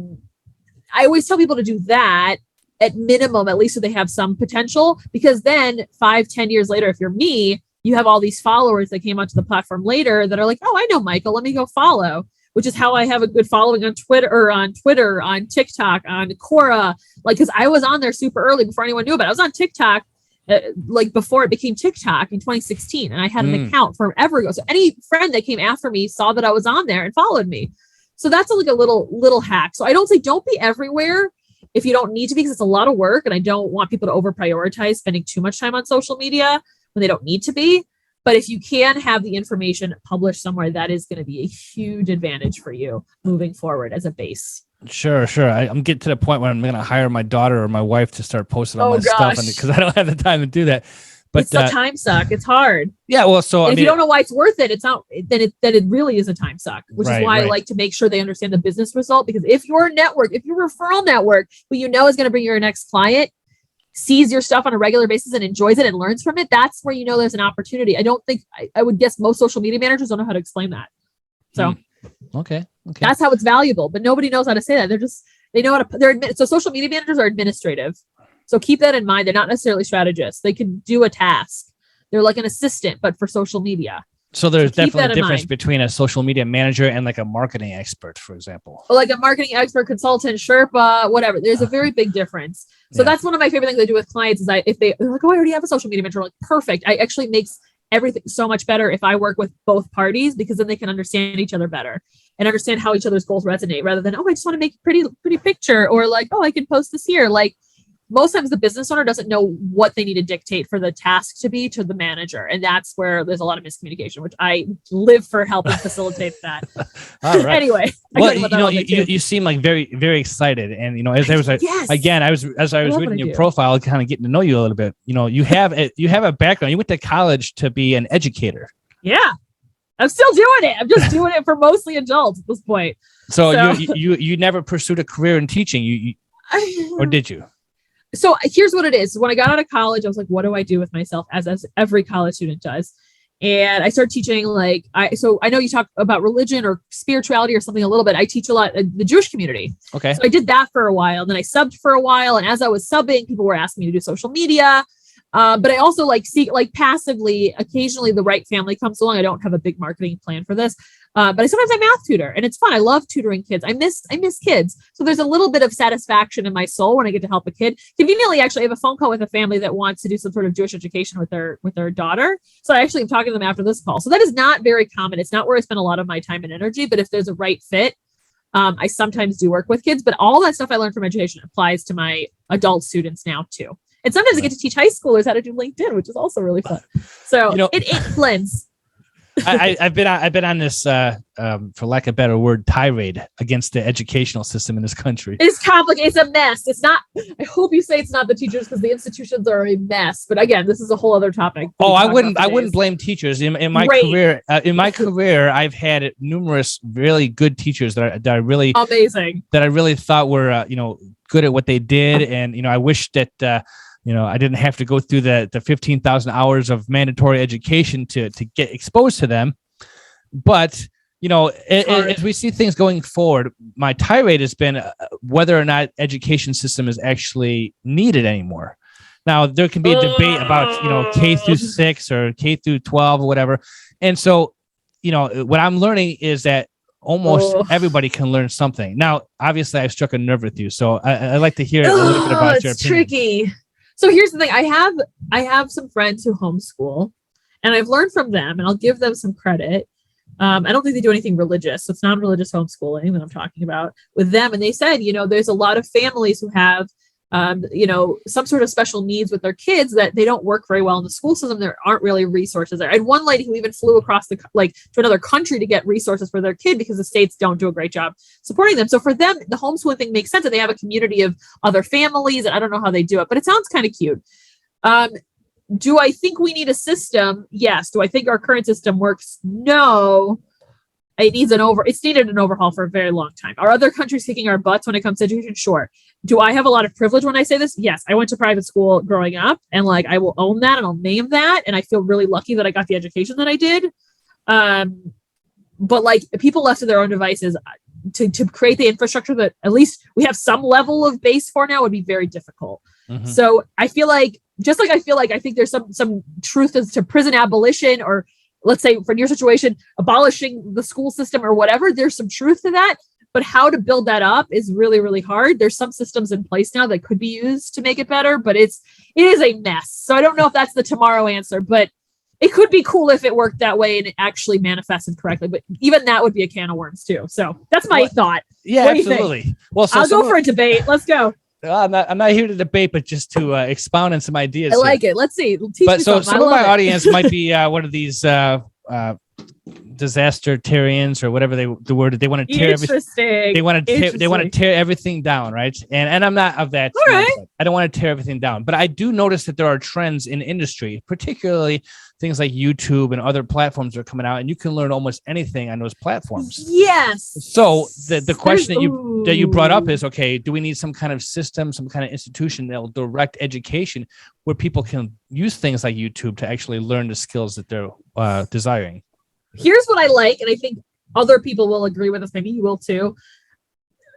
Speaker 7: always tell people to do that at minimum, at least so they have some potential, because then 5-10 years later, if you're me, you have all these followers that came onto the platform later that are like, oh, I know Michael, let me go follow, which is how I have a good following on Twitter, on TikTok, on Quora. Like, because I was on there super early before anyone knew about it. I was on TikTok like before it became TikTok in 2016, and I had an account forever ago. So any friend that came after me saw that I was on there and followed me. So that's like a little hack. So I don't say don't be everywhere if you don't need to be, because it's a lot of work, and I don't want people to over prioritize spending too much time on social media when they don't need to be. But if you can have the information published somewhere, that is going to be a huge advantage for you moving forward as a base.
Speaker 1: Sure. I'm getting to the point where I'm going to hire my daughter or my wife to start posting all my stuff because I don't have the time to do that. But
Speaker 7: it's a time suck. It's hard.
Speaker 1: Yeah, well, so
Speaker 7: and if you don't know why it's worth it, it's not. Then it really is a time suck, which is why I like to make sure they understand the business result. Because if your referral network, who you know is going to bring your next client, sees your stuff on a regular basis and enjoys it and learns from it, that's where you know there's an opportunity. I don't think I would guess most social media managers don't know how to explain that. So
Speaker 1: okay,
Speaker 7: that's how it's valuable. But nobody knows how to say that. They know how to. So social media managers are administrative. So keep that in mind. They're not necessarily strategists. They can do a task. They're like an assistant, but for social media.
Speaker 1: So there's definitely a difference between a social media manager and like a marketing expert, for example.
Speaker 7: Or like a marketing expert, consultant, Sherpa, whatever. There's a very big difference. So that's one of my favorite things I do with clients is if they're like, oh, I already have a social media manager. I'm like, perfect. I actually makes everything so much better if I work with both parties, because then they can understand each other better and understand how each other's goals resonate, rather than, oh, I just want to make a pretty picture, or like, oh, I can post this here. Like, most times the business owner doesn't know what they need to dictate for the task to be to the manager. And that's where there's a lot of miscommunication, which I live for helping facilitate that.
Speaker 1: All right.
Speaker 7: Anyway.
Speaker 1: Well, you seem like very, very excited. And, as I was reading your profile, kind of getting to know you a little bit, you have a background. You went to college to be an educator.
Speaker 7: Yeah. I'm still doing it. I'm just doing it for mostly adults at this point.
Speaker 1: So you never pursued a career in teaching, or did you?
Speaker 7: So here's what it is. When I got out of college, I was like, what do I do with myself, as every college student does? And I started teaching so I know you talk about religion or spirituality or something a little bit. I teach a lot in the Jewish community.
Speaker 1: Okay.
Speaker 7: So I did that for a while. Then I subbed for a while. And as I was subbing, people were asking me to do social media. But I also passively, occasionally the right family comes along. I don't have a big marketing plan for this. But sometimes I math tutor, and it's fun. I love tutoring kids. I miss kids. So there's a little bit of satisfaction in my soul when I get to help a kid. Conveniently, actually, I have a phone call with a family that wants to do some sort of Jewish education with their daughter. So I actually am talking to them after this call. So that is not very common. It's not where I spend a lot of my time and energy, but if there's a right fit, I sometimes do work with kids, but all that stuff I learned from education applies to my adult students now too. And sometimes I get to teach high schoolers how to do LinkedIn, which is also really fun. So it blends.
Speaker 1: I've been on this, for lack of a better word, tirade against the educational system in this country.
Speaker 7: It's complicated. It's a mess. It's not. I hope you say it's not the teachers, because the institutions are a mess. But again, this is a whole other topic.
Speaker 1: Oh, I wouldn't blame teachers in my career. In my career, I've had numerous really good teachers that are really
Speaker 7: amazing.
Speaker 1: That I really thought were good at what they did, and I wish that. I didn't have to go through the 15,000 hours of mandatory education to get exposed to them. But, as we see things going forward, my tirade has been whether or not education system is actually needed anymore. Now, there can be a debate about, K through 6 or K through 12 or whatever. And so, what I'm learning is that almost everybody can learn something. Now, obviously, I've struck a nerve with you. So I'd like to hear a little bit about your opinion. It's
Speaker 7: tricky. So here's the thing. I have some friends who homeschool, and I've learned from them, and I'll give them some credit. I don't think they do anything religious. So it's non-religious homeschooling that I'm talking about with them. And they said, there's a lot of families who have, some sort of special needs with their kids that they don't work very well in the school system. There aren't really resources there. I had one lady who even flew across to another country to get resources for their kid because the states don't do a great job supporting them. So for them, the homeschooling thing makes sense that they have a community of other families, and I don't know how they do it, but it sounds kind of cute. Do I think we need a system? Yes. Do I think our current system works? No. It's needed an overhaul for a very long time. Are other countries kicking our butts when it comes to education? Sure. Do I have a lot of privilege when I say this? Yes. I went to private school growing up, and I will own that and I'll name that. And I feel really lucky that I got the education that I did. But people left to their own devices to create the infrastructure that at least we have some level of base for now would be very difficult. Mm-hmm. So I feel I think there's some truth as to prison abolition, or let's say for your situation, abolishing the school system or whatever. There's some truth to that, but how to build that up is really, really hard. There's some systems in place now that could be used to make it better, but it is a mess. So I don't know if that's the tomorrow answer, but it could be cool if it worked that way and it actually manifested correctly. But even that would be a can of worms too. So that's my thought.
Speaker 1: Yeah, absolutely. Well,
Speaker 7: I'll go for a debate. Let's go.
Speaker 1: I'm not here to debate, but just to expound on some ideas.
Speaker 7: I like it. Let's see.
Speaker 1: But so some of my audience might be one of these disastertarians or whatever the word they want to tear everything. They want to tear everything down, right? And I'm not of that.
Speaker 7: All right.
Speaker 1: I don't want to tear everything down, but I do notice that there are trends in industry, particularly things like YouTube and other platforms are coming out, and you can learn almost anything on those platforms.
Speaker 7: Yes.
Speaker 1: So the question that you brought up is, okay, do we need some kind of system, some kind of institution that will direct education where people can use things like YouTube to actually learn the skills that they're desiring?
Speaker 7: Here's what I like, and I think other people will agree with us. Maybe you will too.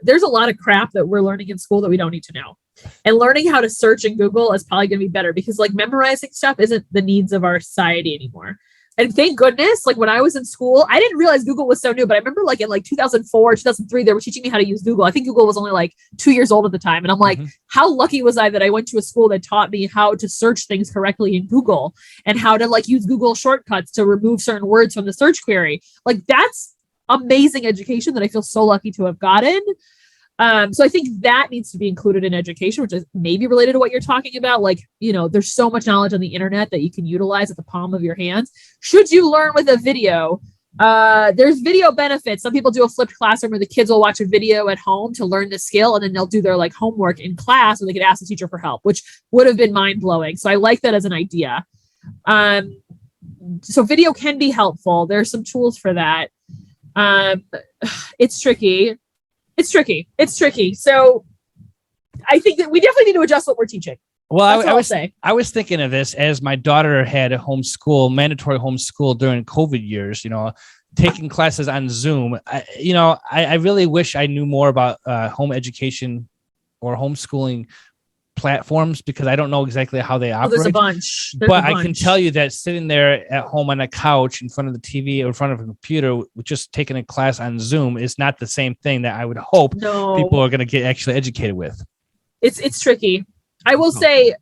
Speaker 7: There's a lot of crap that we're learning in school that we don't need to know. And learning how to search in Google is probably going to be better because like memorizing stuff isn't the needs of our society anymore. And thank goodness, like when I was in school, I didn't realize Google was so new, but I remember like in like 2004, 2003, they were teaching me how to use Google. I think Google was only like 2 years old at the time. And I'm like, how lucky was I that I went to a school that taught me how to search things correctly in Google and how to like use Google shortcuts to remove certain words from the search query. Like that's amazing education that I feel so lucky to have gotten. So I think that needs to be included in education, which is maybe related to what you're talking about. Like, you know, there's so much knowledge on the internet that you can utilize at the palm of your hands. Should you learn with a video? There's video benefits. Some people do a flipped classroom where the kids will watch a video at home to learn the skill, and then they'll do their like homework in class, and they could ask the teacher for help, which would have been mind blowing. So I like that as an idea. So video can be helpful. There's some tools for that. It's tricky. It's tricky. So I think that we definitely need to adjust what we're teaching.
Speaker 1: Well, I was thinking of this as my daughter had a mandatory homeschool during COVID years, you know, taking classes on Zoom. I really wish I knew more about home education or homeschooling platforms because I don't know exactly how they operate.
Speaker 7: There's a bunch.
Speaker 1: I can tell you that sitting there at home on a couch in front of the TV or in front of a computer with just taking a class on Zoom is not the same thing that I would hope people are going to get actually educated with.
Speaker 7: It's tricky. I will say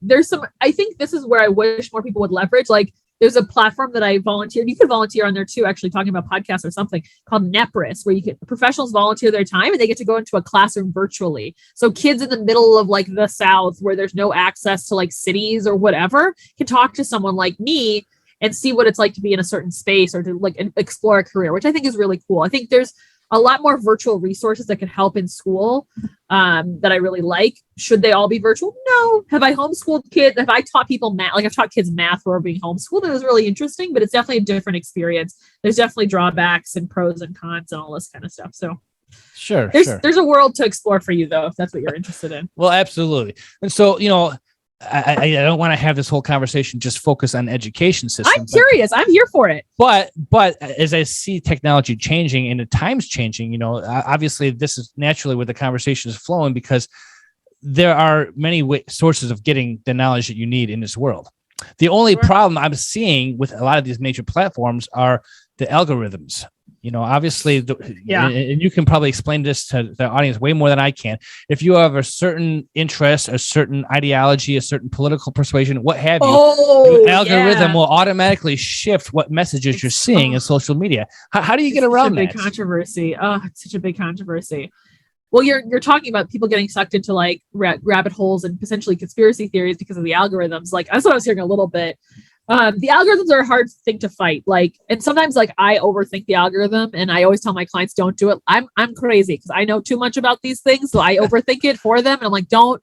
Speaker 7: I think this is where I wish more people would leverage. Like there's a platform that I volunteered. You could volunteer on there too, actually talking about podcasts or something called Nepris, where professionals volunteer their time and they get to go into a classroom virtually. So kids in the middle of like the South where there's no access to like cities or whatever can talk to someone like me and see what it's like to be in a certain space or to like explore a career, which I think is really cool. I think there's a lot more virtual resources that can help in school that I really like. Should they all be virtual? No. Have I homeschooled kids? Have I taught people math? Like I've taught kids math who are being homeschooled. It was really interesting, but it's definitely a different experience. There's definitely drawbacks and pros and cons and all this kind of stuff. So
Speaker 1: sure.
Speaker 7: There's a world to explore for you though, if that's what you're interested in.
Speaker 1: Well, absolutely. And so, you know, I don't want to have this whole conversation just focus on education system.
Speaker 7: I'm curious. I'm here for it.
Speaker 1: But as I see technology changing and the times changing, you know, obviously this is naturally where the conversation is flowing because there are many sources of getting the knowledge that you need in this world. The only problem I'm seeing with a lot of these major platforms are the algorithms. You know, obviously, and you can probably explain this to the audience way more than I can. If you have a certain interest, a certain ideology, a certain political persuasion, what have you, the algorithm will automatically shift what messages you're seeing in social media. How do you get around that?
Speaker 7: Big controversy. Oh, it's such a big controversy. Well, you're talking about people getting sucked into like rabbit holes and potentially conspiracy theories because of the algorithms. Like that's what I was hearing a little bit. The algorithms are a hard thing to fight. Like, and sometimes like I overthink the algorithm and I always tell my clients, don't do it. I'm crazy because I know too much about these things. So I overthink it for them. And I'm like, don't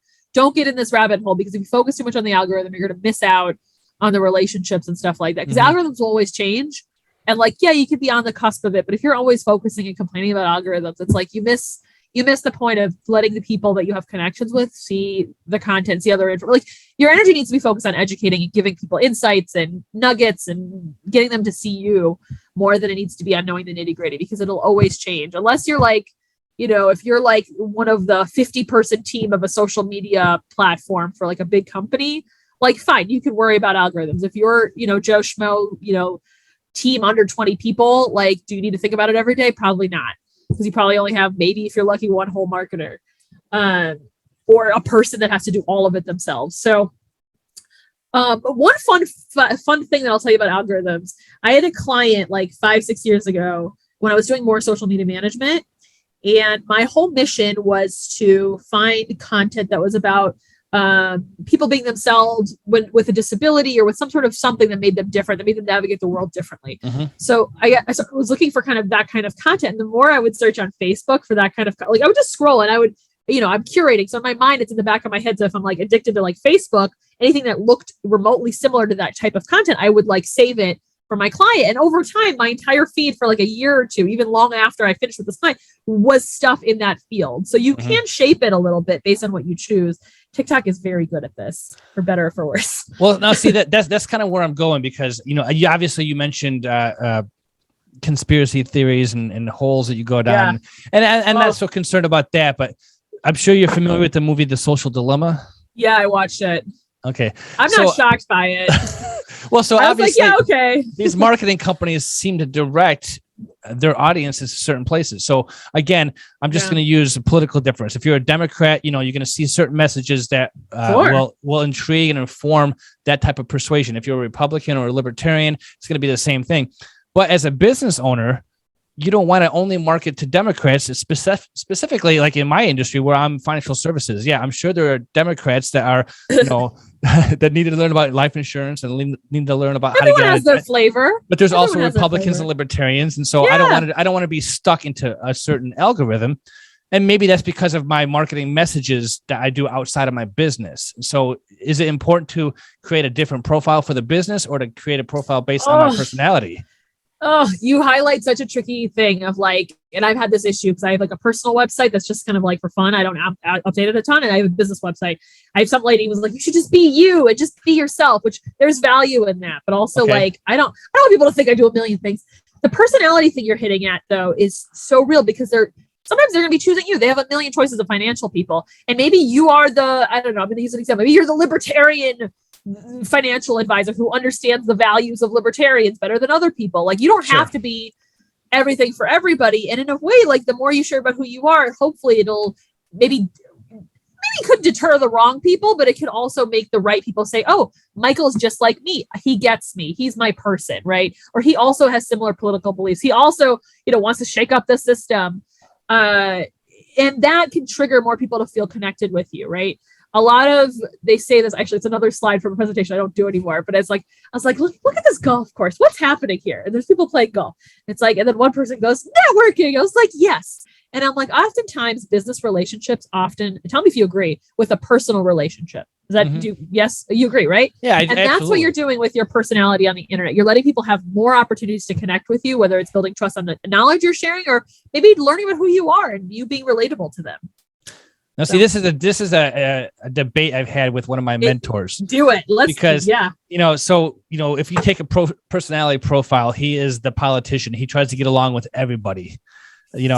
Speaker 7: get in this rabbit hole because if you focus too much on the algorithm, you're going to miss out on the relationships and stuff like that. Because algorithms will always change. And like, yeah, you could be on the cusp of it. But if you're always focusing and complaining about algorithms, it's like you miss the point of letting the people that you have connections with see the content, see other info. Like your energy needs to be focused on educating and giving people insights and nuggets and getting them to see you more than it needs to be on knowing the nitty gritty because it'll always change unless you're like, you know, if you're like one of the 50-person team of a social media platform for like a big company, like fine, you can worry about algorithms. If you're, you know, Joe Schmo, you know, team under 20 people, like, do you need to think about it every day? Probably not. Because you probably only have maybe if you're lucky one whole marketer or a person that has to do all of it themselves. So one fun thing that I'll tell you about algorithms, I had a client like 5-6 years ago when I was doing more social media management. And my whole mission was to find content that was about people being themselves with a disability or with some sort of something that made them different, that made them navigate the world differently. So I was looking for kind of that kind of content. And the more I would search on Facebook for that kind of, like, I would just scroll and I would, I'm curating. So in my mind, it's in the back of my head. So if I'm like addicted to like Facebook, anything that looked remotely similar to that type of content, I would like save it for my client. And over time, my entire feed for like a year or two, even long after I finished with this client, was stuff in that field. So you can shape it a little bit based on what you choose. TikTok is very good at this, for better or for worse.
Speaker 1: Well, now see that's kind of where I'm going, because you mentioned conspiracy theories and holes that you go down, and I'm not so concerned about that. But I'm sure you're familiar with the movie The Social Dilemma.
Speaker 7: Yeah, I watched it.
Speaker 1: Okay,
Speaker 7: I'm not shocked by it.
Speaker 1: Well, so
Speaker 7: I was
Speaker 1: obviously,
Speaker 7: like, yeah, okay.
Speaker 1: These marketing companies seem to direct their audiences to certain places. So again, I'm just going to use a political difference. If you're a Democrat, you're going to see certain messages that will intrigue and inform that type of persuasion. If you're a Republican or a Libertarian, it's going to be the same thing. But as a business owner, you don't want to only market to Democrats, specifically like in my industry where I'm financial services. Yeah, I'm sure there are Democrats that are, that need to learn about life insurance and need to learn about
Speaker 7: Everyone
Speaker 1: how to get
Speaker 7: has their flavor.
Speaker 1: But there's also Republicans and Libertarians, and so I don't want to be stuck into a certain algorithm. And maybe that's because of my marketing messages that I do outside of my business. So is it important to create a different profile for the business or to create a profile based on my personality?
Speaker 7: Oh, you highlight such a tricky thing of like, and I've had this issue because I have like a personal website that's just kind of like for fun. I don't update it a ton, and I have a business website. I have some lady who was like, you should just be you and just be yourself, which there's value in that. But also like, I don't want people to think I do a million things. The personality thing you're hitting at though is so real, because sometimes they're going to be choosing you. They have a million choices of financial people. And maybe you are I'm going to use an example. Maybe you're the libertarian financial advisor who understands the values of libertarians better than other people. Like, you don't have to be everything for everybody. And in a way, like, the more you share about who you are, hopefully it'll maybe could deter the wrong people, but it can also make the right people say, oh, Michael's just like me. He gets me. He's my person, right? Or he also has similar political beliefs. He also, wants to shake up the system. And that can trigger more people to feel connected with you, right? They say this, actually, it's another slide from a presentation I don't do anymore, but it's like, I was like, look at this golf course. What's happening here? And there's people playing golf. It's like, and then one person goes, networking. I was like, yes. And I'm like, oftentimes business relationships tell me if you agree, with a personal relationship. Does that yes, you agree, right?
Speaker 1: Yeah.
Speaker 7: And that's what you're doing with your personality on the internet. You're letting people have more opportunities to connect with you, whether it's building trust on the knowledge you're sharing, or maybe learning about who you are and you being relatable to them.
Speaker 1: Now, see, this is a debate I've had with one of my mentors.
Speaker 7: Do it. If you take a personality profile, he is the politician. He tries to get along with everybody. Where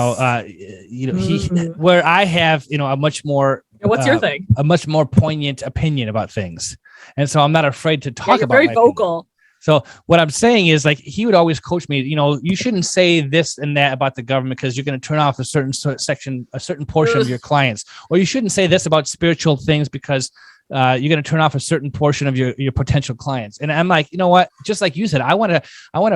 Speaker 7: I have, a much more. What's your thing?
Speaker 1: A much more poignant opinion about things, and so I'm not afraid to talk about.
Speaker 7: Very vocal.
Speaker 1: Opinion. So what I'm saying is, like, he would always coach me, you shouldn't say this and that about the government because you're going to turn off a certain section, a certain portion of your clients, or you shouldn't say this about spiritual things because you're going to turn off a certain portion of your potential clients. And I'm like, you know what? Just like you said, I want to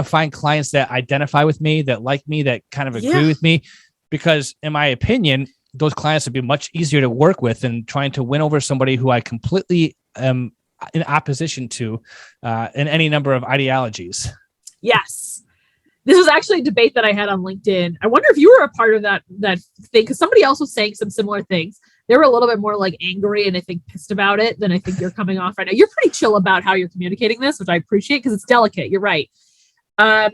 Speaker 1: find clients that identify with me, that like me, that kind of agree with me, because in my opinion, those clients would be much easier to work with than trying to win over somebody who I completely am in opposition to in any number of ideologies. Yes.
Speaker 7: This was actually a debate that I had on LinkedIn. I wonder if you were a part of that thing, because somebody else was saying some similar things. They were a little bit more like angry and I think pissed about it than I think you're coming off right now. You're pretty chill about how you're communicating this, which I appreciate because it's delicate. You're right. And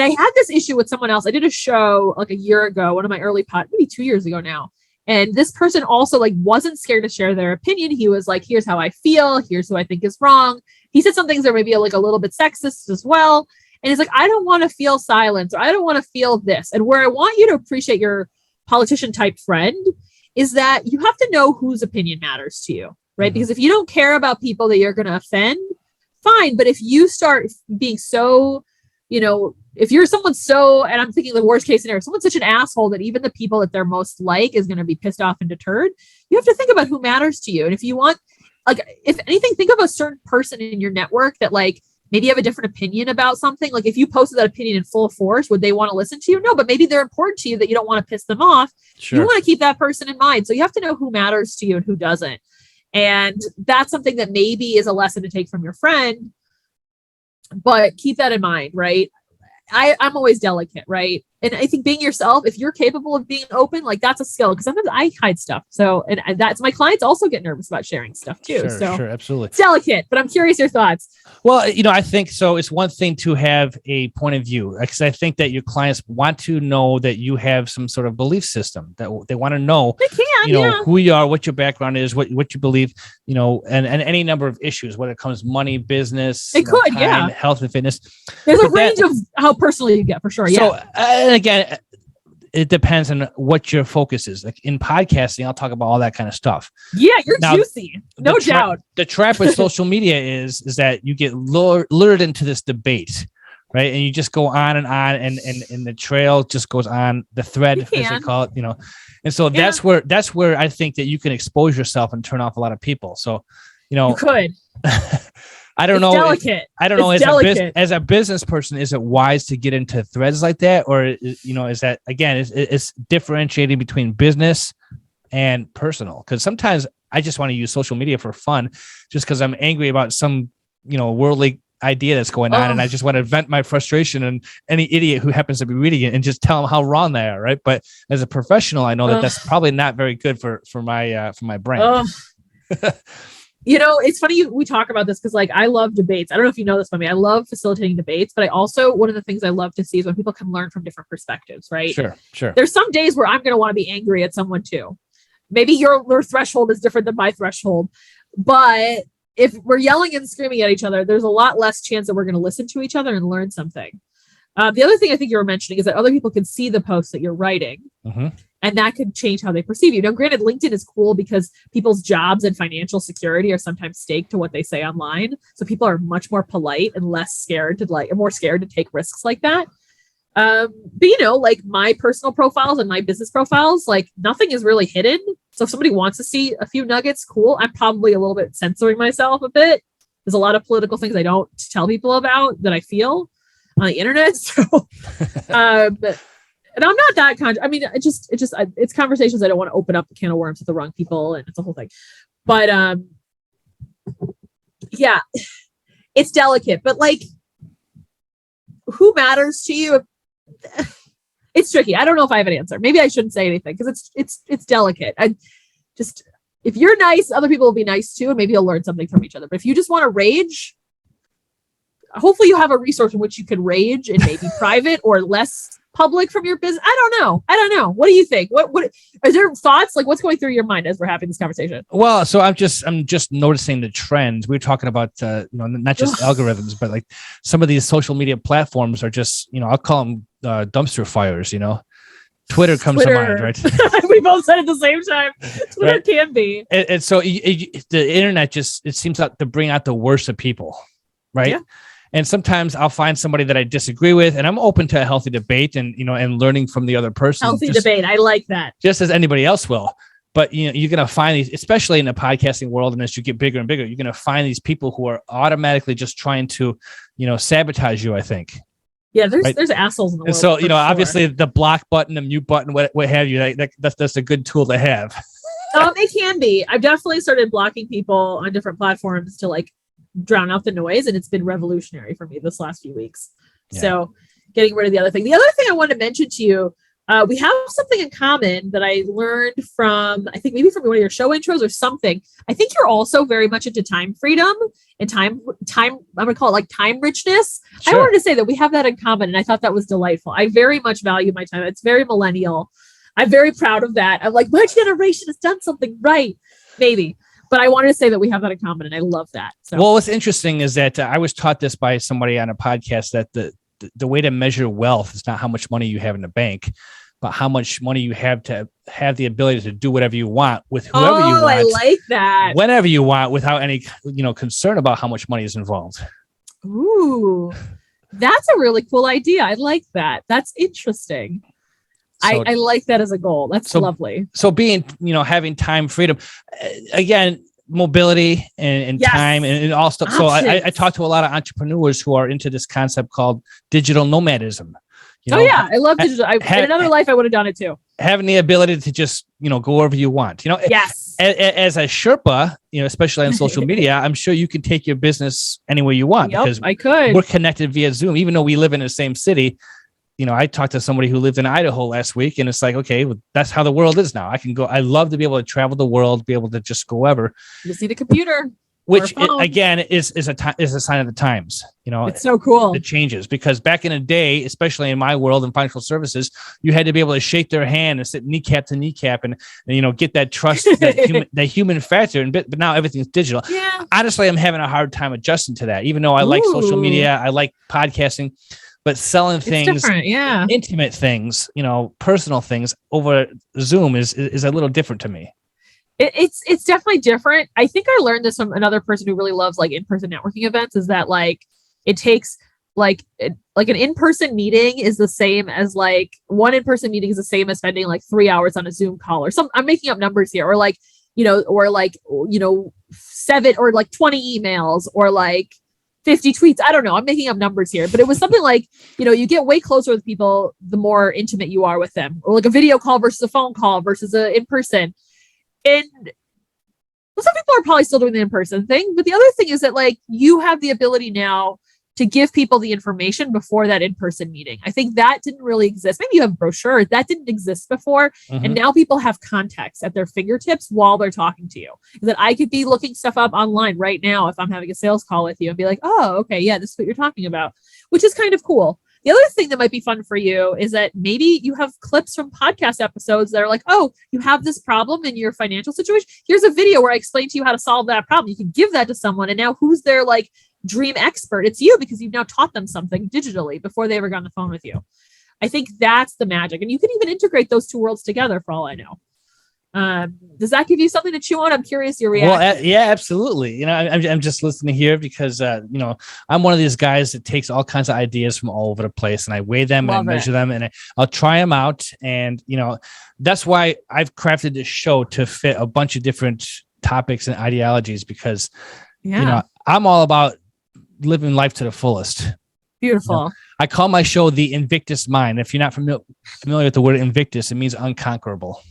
Speaker 7: I had this issue with someone else. I did a show like a year ago, one of my early maybe 2 years ago now. And this person also like wasn't scared to share their opinion. He was like, here's how I feel. Here's who I think is wrong. He said some things that were maybe like a little bit sexist as well. And he's like, I don't want to feel silence, or I don't want to feel this. And where I want you to appreciate your politician type friend is that you have to know whose opinion matters to you, right? Because if you don't care about people that you're going to offend, fine. But if you start being so, if you're someone so, and I'm thinking the worst case scenario, someone's such an asshole that even the people that they're most like is going to be pissed off and deterred, you have to think about who matters to you. And if you want, like, if anything, think of a certain person in your network that like maybe you have a different opinion about something. Like if you posted that opinion in full force, would they want to listen to you? No, but maybe they're important to you that you don't want to piss them off.
Speaker 1: Sure.
Speaker 7: You want to keep that person in mind. So you have to know who matters to you and who doesn't. And that's something that maybe is a lesson to take from your friend, but keep that in mind, right? I'm always delicate, right? And I think being yourself, if you're capable of being open, like that's a skill. Because sometimes I hide stuff. So, and that's my clients also get nervous about sharing stuff too.
Speaker 1: Sure, absolutely.
Speaker 7: It's delicate, but I'm curious your thoughts.
Speaker 1: Well, I think so. It's one thing to have a point of view, because I think that your clients want to know that you have some sort of belief system, that they want to know,
Speaker 7: They can,
Speaker 1: who you are, what your background is, what you believe, and any number of issues, whether it comes money, business, time, health and fitness.
Speaker 7: There's a range of how personal you get for sure.
Speaker 1: So, and again, it depends on what your focus is. Like in podcasting, I'll talk about all that kind of stuff.
Speaker 7: Yeah, you're juicy. No doubt.
Speaker 1: The trap with social media is that you get lured into this debate, right? And you just go on and the trail just goes on, the thread, as they call it, And so that's where I think that you can expose yourself and turn off a lot of people. So,
Speaker 7: you could.
Speaker 1: I don't know.
Speaker 7: Delicate.
Speaker 1: I don't know. As a business person, is it wise to get into threads like that, or is that again? It's differentiating between business and personal? Because sometimes I just want to use social media for fun, just because I'm angry about some worldly idea that's going on, and I just want to vent my frustration and any idiot who happens to be reading it and just tell them how wrong they are, right? But as a professional, I know that that's probably not very good for my brand.
Speaker 7: It's funny we talk about this because like I love debates. I don't know if you know this about me. I love facilitating debates, but I also, one of the things I love to see is when people can learn from different perspectives, right?
Speaker 1: Sure.
Speaker 7: There's some days where I'm going to want to be angry at someone too. Maybe your threshold is different than my threshold, but if we're yelling and screaming at each other, there's a lot less chance that we're going to listen to each other and learn something. The other thing I think you were mentioning is that other people can see the posts that you're writing, and that could change how they perceive you. Now, granted, LinkedIn is cool because people's jobs and financial security are sometimes staked to what they say online. So people are much more polite and less scared more scared to take risks like that. But like my personal profiles and my business profiles, like nothing is really hidden. So if somebody wants to see a few nuggets, cool. I'm probably a little bit censoring myself a bit. There's a lot of political things I don't tell people about that I feel on the internet. So, and I'm not that conscious. I mean, it's conversations I don't want to open up a can of worms with the wrong people, and it's a whole thing. But yeah, it's delicate. But like, who matters to you? It's tricky. I don't know if I have an answer. Maybe I shouldn't say anything because it's delicate. If you're nice, other people will be nice too, and maybe you'll learn something from each other. But if you just want to rage, hopefully you have a resource in which you can rage and maybe private or less public from your business. I don't know. What do you think? What are there thoughts? Like what's going through your mind as we're having this conversation?
Speaker 1: Well, so I'm just noticing the trends. We were talking about, not just algorithms, but like some of these social media platforms are just, I'll call them dumpster fires, Twitter comes to mind, right?
Speaker 7: We both said it at the same time. Twitter right? Can be.
Speaker 1: And so the internet it seems like to bring out the worst of people, right? Yeah. And sometimes I'll find somebody that I disagree with, and I'm open to a healthy debate and learning from the other person.
Speaker 7: Healthy debate. I like that.
Speaker 1: Just as anybody else will. But you're going to find these, especially in the podcasting world, and as you get bigger and bigger, you're going to find these people who are automatically just trying to, sabotage you, I think.
Speaker 7: Yeah, there's assholes in the world.
Speaker 1: And so, obviously the block button, the mute button, what have you, that's a good tool to have.
Speaker 7: It can be. I've definitely started blocking people on different platforms to like drown out the noise, and it's been revolutionary for me this last few weeks. Yeah. So getting rid of the other thing I wanted to mention to you, we have something in common that I learned from, I think maybe from one of your show intros or something. I think you're also very much into time freedom and time, I'm going to call it like time richness. Sure. I wanted to say that we have that in common, and I thought that was delightful. I very much value my time. It's very millennial. I'm very proud of that. I'm like, my generation has done something right, maybe. But I wanted to say that we have that in common, and I love that. So.
Speaker 1: Well, what's interesting is that I was taught this by somebody on a podcast that the way to measure wealth is not how much money you have in the bank, but how much money you have to have the ability to do whatever you want with whoever you want.
Speaker 7: I like that.
Speaker 1: Whenever you want, without any concern about how much money is involved.
Speaker 7: Ooh, that's a really cool idea. I like that. That's interesting. So, I like that as a goal. That's lovely.
Speaker 1: So being, having time freedom, again, mobility and
Speaker 7: Yes.
Speaker 1: time and all stuff. So I talk to a lot of entrepreneurs who are into this concept called digital nomadism. You know,
Speaker 7: I love digital. In another life, I would have done it too.
Speaker 1: Having the ability to just, go wherever you want.
Speaker 7: Yes.
Speaker 1: As a Sherpa, especially on social media, I'm sure you can take your business anywhere you want because
Speaker 7: I could.
Speaker 1: We're connected via Zoom, even though we live in the same city. I talked to somebody who lived in Idaho last week, and it's like, okay, well, that's how the world is now. I can go. I love to be able to travel the world, be able to just go wherever.
Speaker 7: You just need a computer.
Speaker 1: Which again is a sign of the times.
Speaker 7: It's so cool.
Speaker 1: It changes because back in the day, especially in my world in financial services, you had to be able to shake their hand and sit kneecap to kneecap and get that trust, that human factor. But now everything's digital.
Speaker 7: Yeah.
Speaker 1: Honestly, I'm having a hard time adjusting to that. Even though I like social media, I like podcasting, but selling things, intimate things, personal things over Zoom is a little different to me.
Speaker 7: It's definitely different. I think I learned this from another person who really loves like in-person networking events is that like it takes like an in-person meeting is the same as like one in-person meeting is the same as spending like 3 hours on a Zoom call or some. I'm making up numbers here, or like 7 or like 20 emails or like 50 tweets. I don't know. I'm making up numbers here, but it was something like, you get way closer with people the more intimate you are with them, or like a video call versus a phone call versus a in-person. And some people are probably still doing the in-person thing, but the other thing is that like you have the ability now to give people the information before that in-person meeting. I think that didn't really exist. Maybe you have brochures that didn't exist before. Mm-hmm. And now people have context at their fingertips while they're talking to you. That I could be looking stuff up online right now if I'm having a sales call with you and be like, oh, okay, yeah, this is what you're talking about, which is kind of cool. The other thing that might be fun for you is that maybe you have clips from podcast episodes that are like, oh, you have this problem in your financial situation. Here's a video where I explain to you how to solve that problem. You can give that to someone. And now who's their like dream expert? It's you, because you've now taught them something digitally before they ever got on the phone with you. I think that's the magic. And you can even integrate those two worlds together for all I know. Does that give you something to chew on? I'm curious your reaction.
Speaker 1: Well, yeah, absolutely. I'm just listening here because I'm one of these guys that takes all kinds of ideas from all over the place, and I weigh them and I measure them, and I'll try them out. And that's why I've crafted this show to fit a bunch of different topics and ideologies, because I'm all about living life to the fullest.
Speaker 7: Beautiful.
Speaker 1: I call my show the Invictus Mind. If you're not familiar with the word Invictus, it means unconquerable.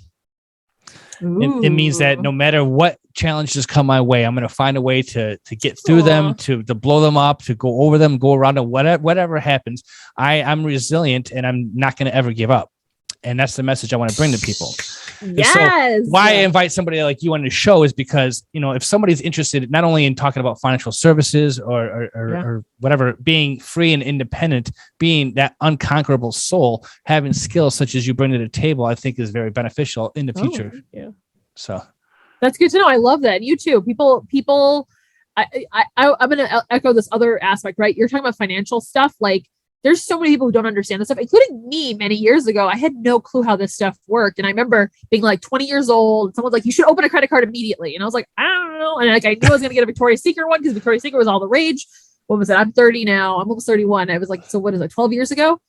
Speaker 1: It means that no matter what challenges come my way, I'm going to find a way to get through them, to blow them up, to go over them, go around them, whatever happens. I'm resilient, and I'm not going to ever give up. And that's the message I want to bring to people.
Speaker 7: Yes.
Speaker 1: So why I invite somebody like you on the show is because, if somebody's interested not only in talking about financial services or whatever, being free and independent, being that unconquerable soul, having skills such as you bring to the table, I think is very beneficial in the future.
Speaker 7: Yeah.
Speaker 1: So
Speaker 7: that's good to know. I love that. And you too. People, I'm going to echo this other aspect, right? You're talking about financial stuff. Like, there's so many people who don't understand this stuff, including me many years ago. I had no clue how this stuff worked. And I remember being like 20 years old. Someone's like, you should open a credit card immediately. And I was like, I don't know. And like, I knew I was going to get a Victoria's Secret one because Victoria's Secret was all the rage. What was it? I'm 30 now. I'm almost 31. I was like, so what is it? 12 years ago?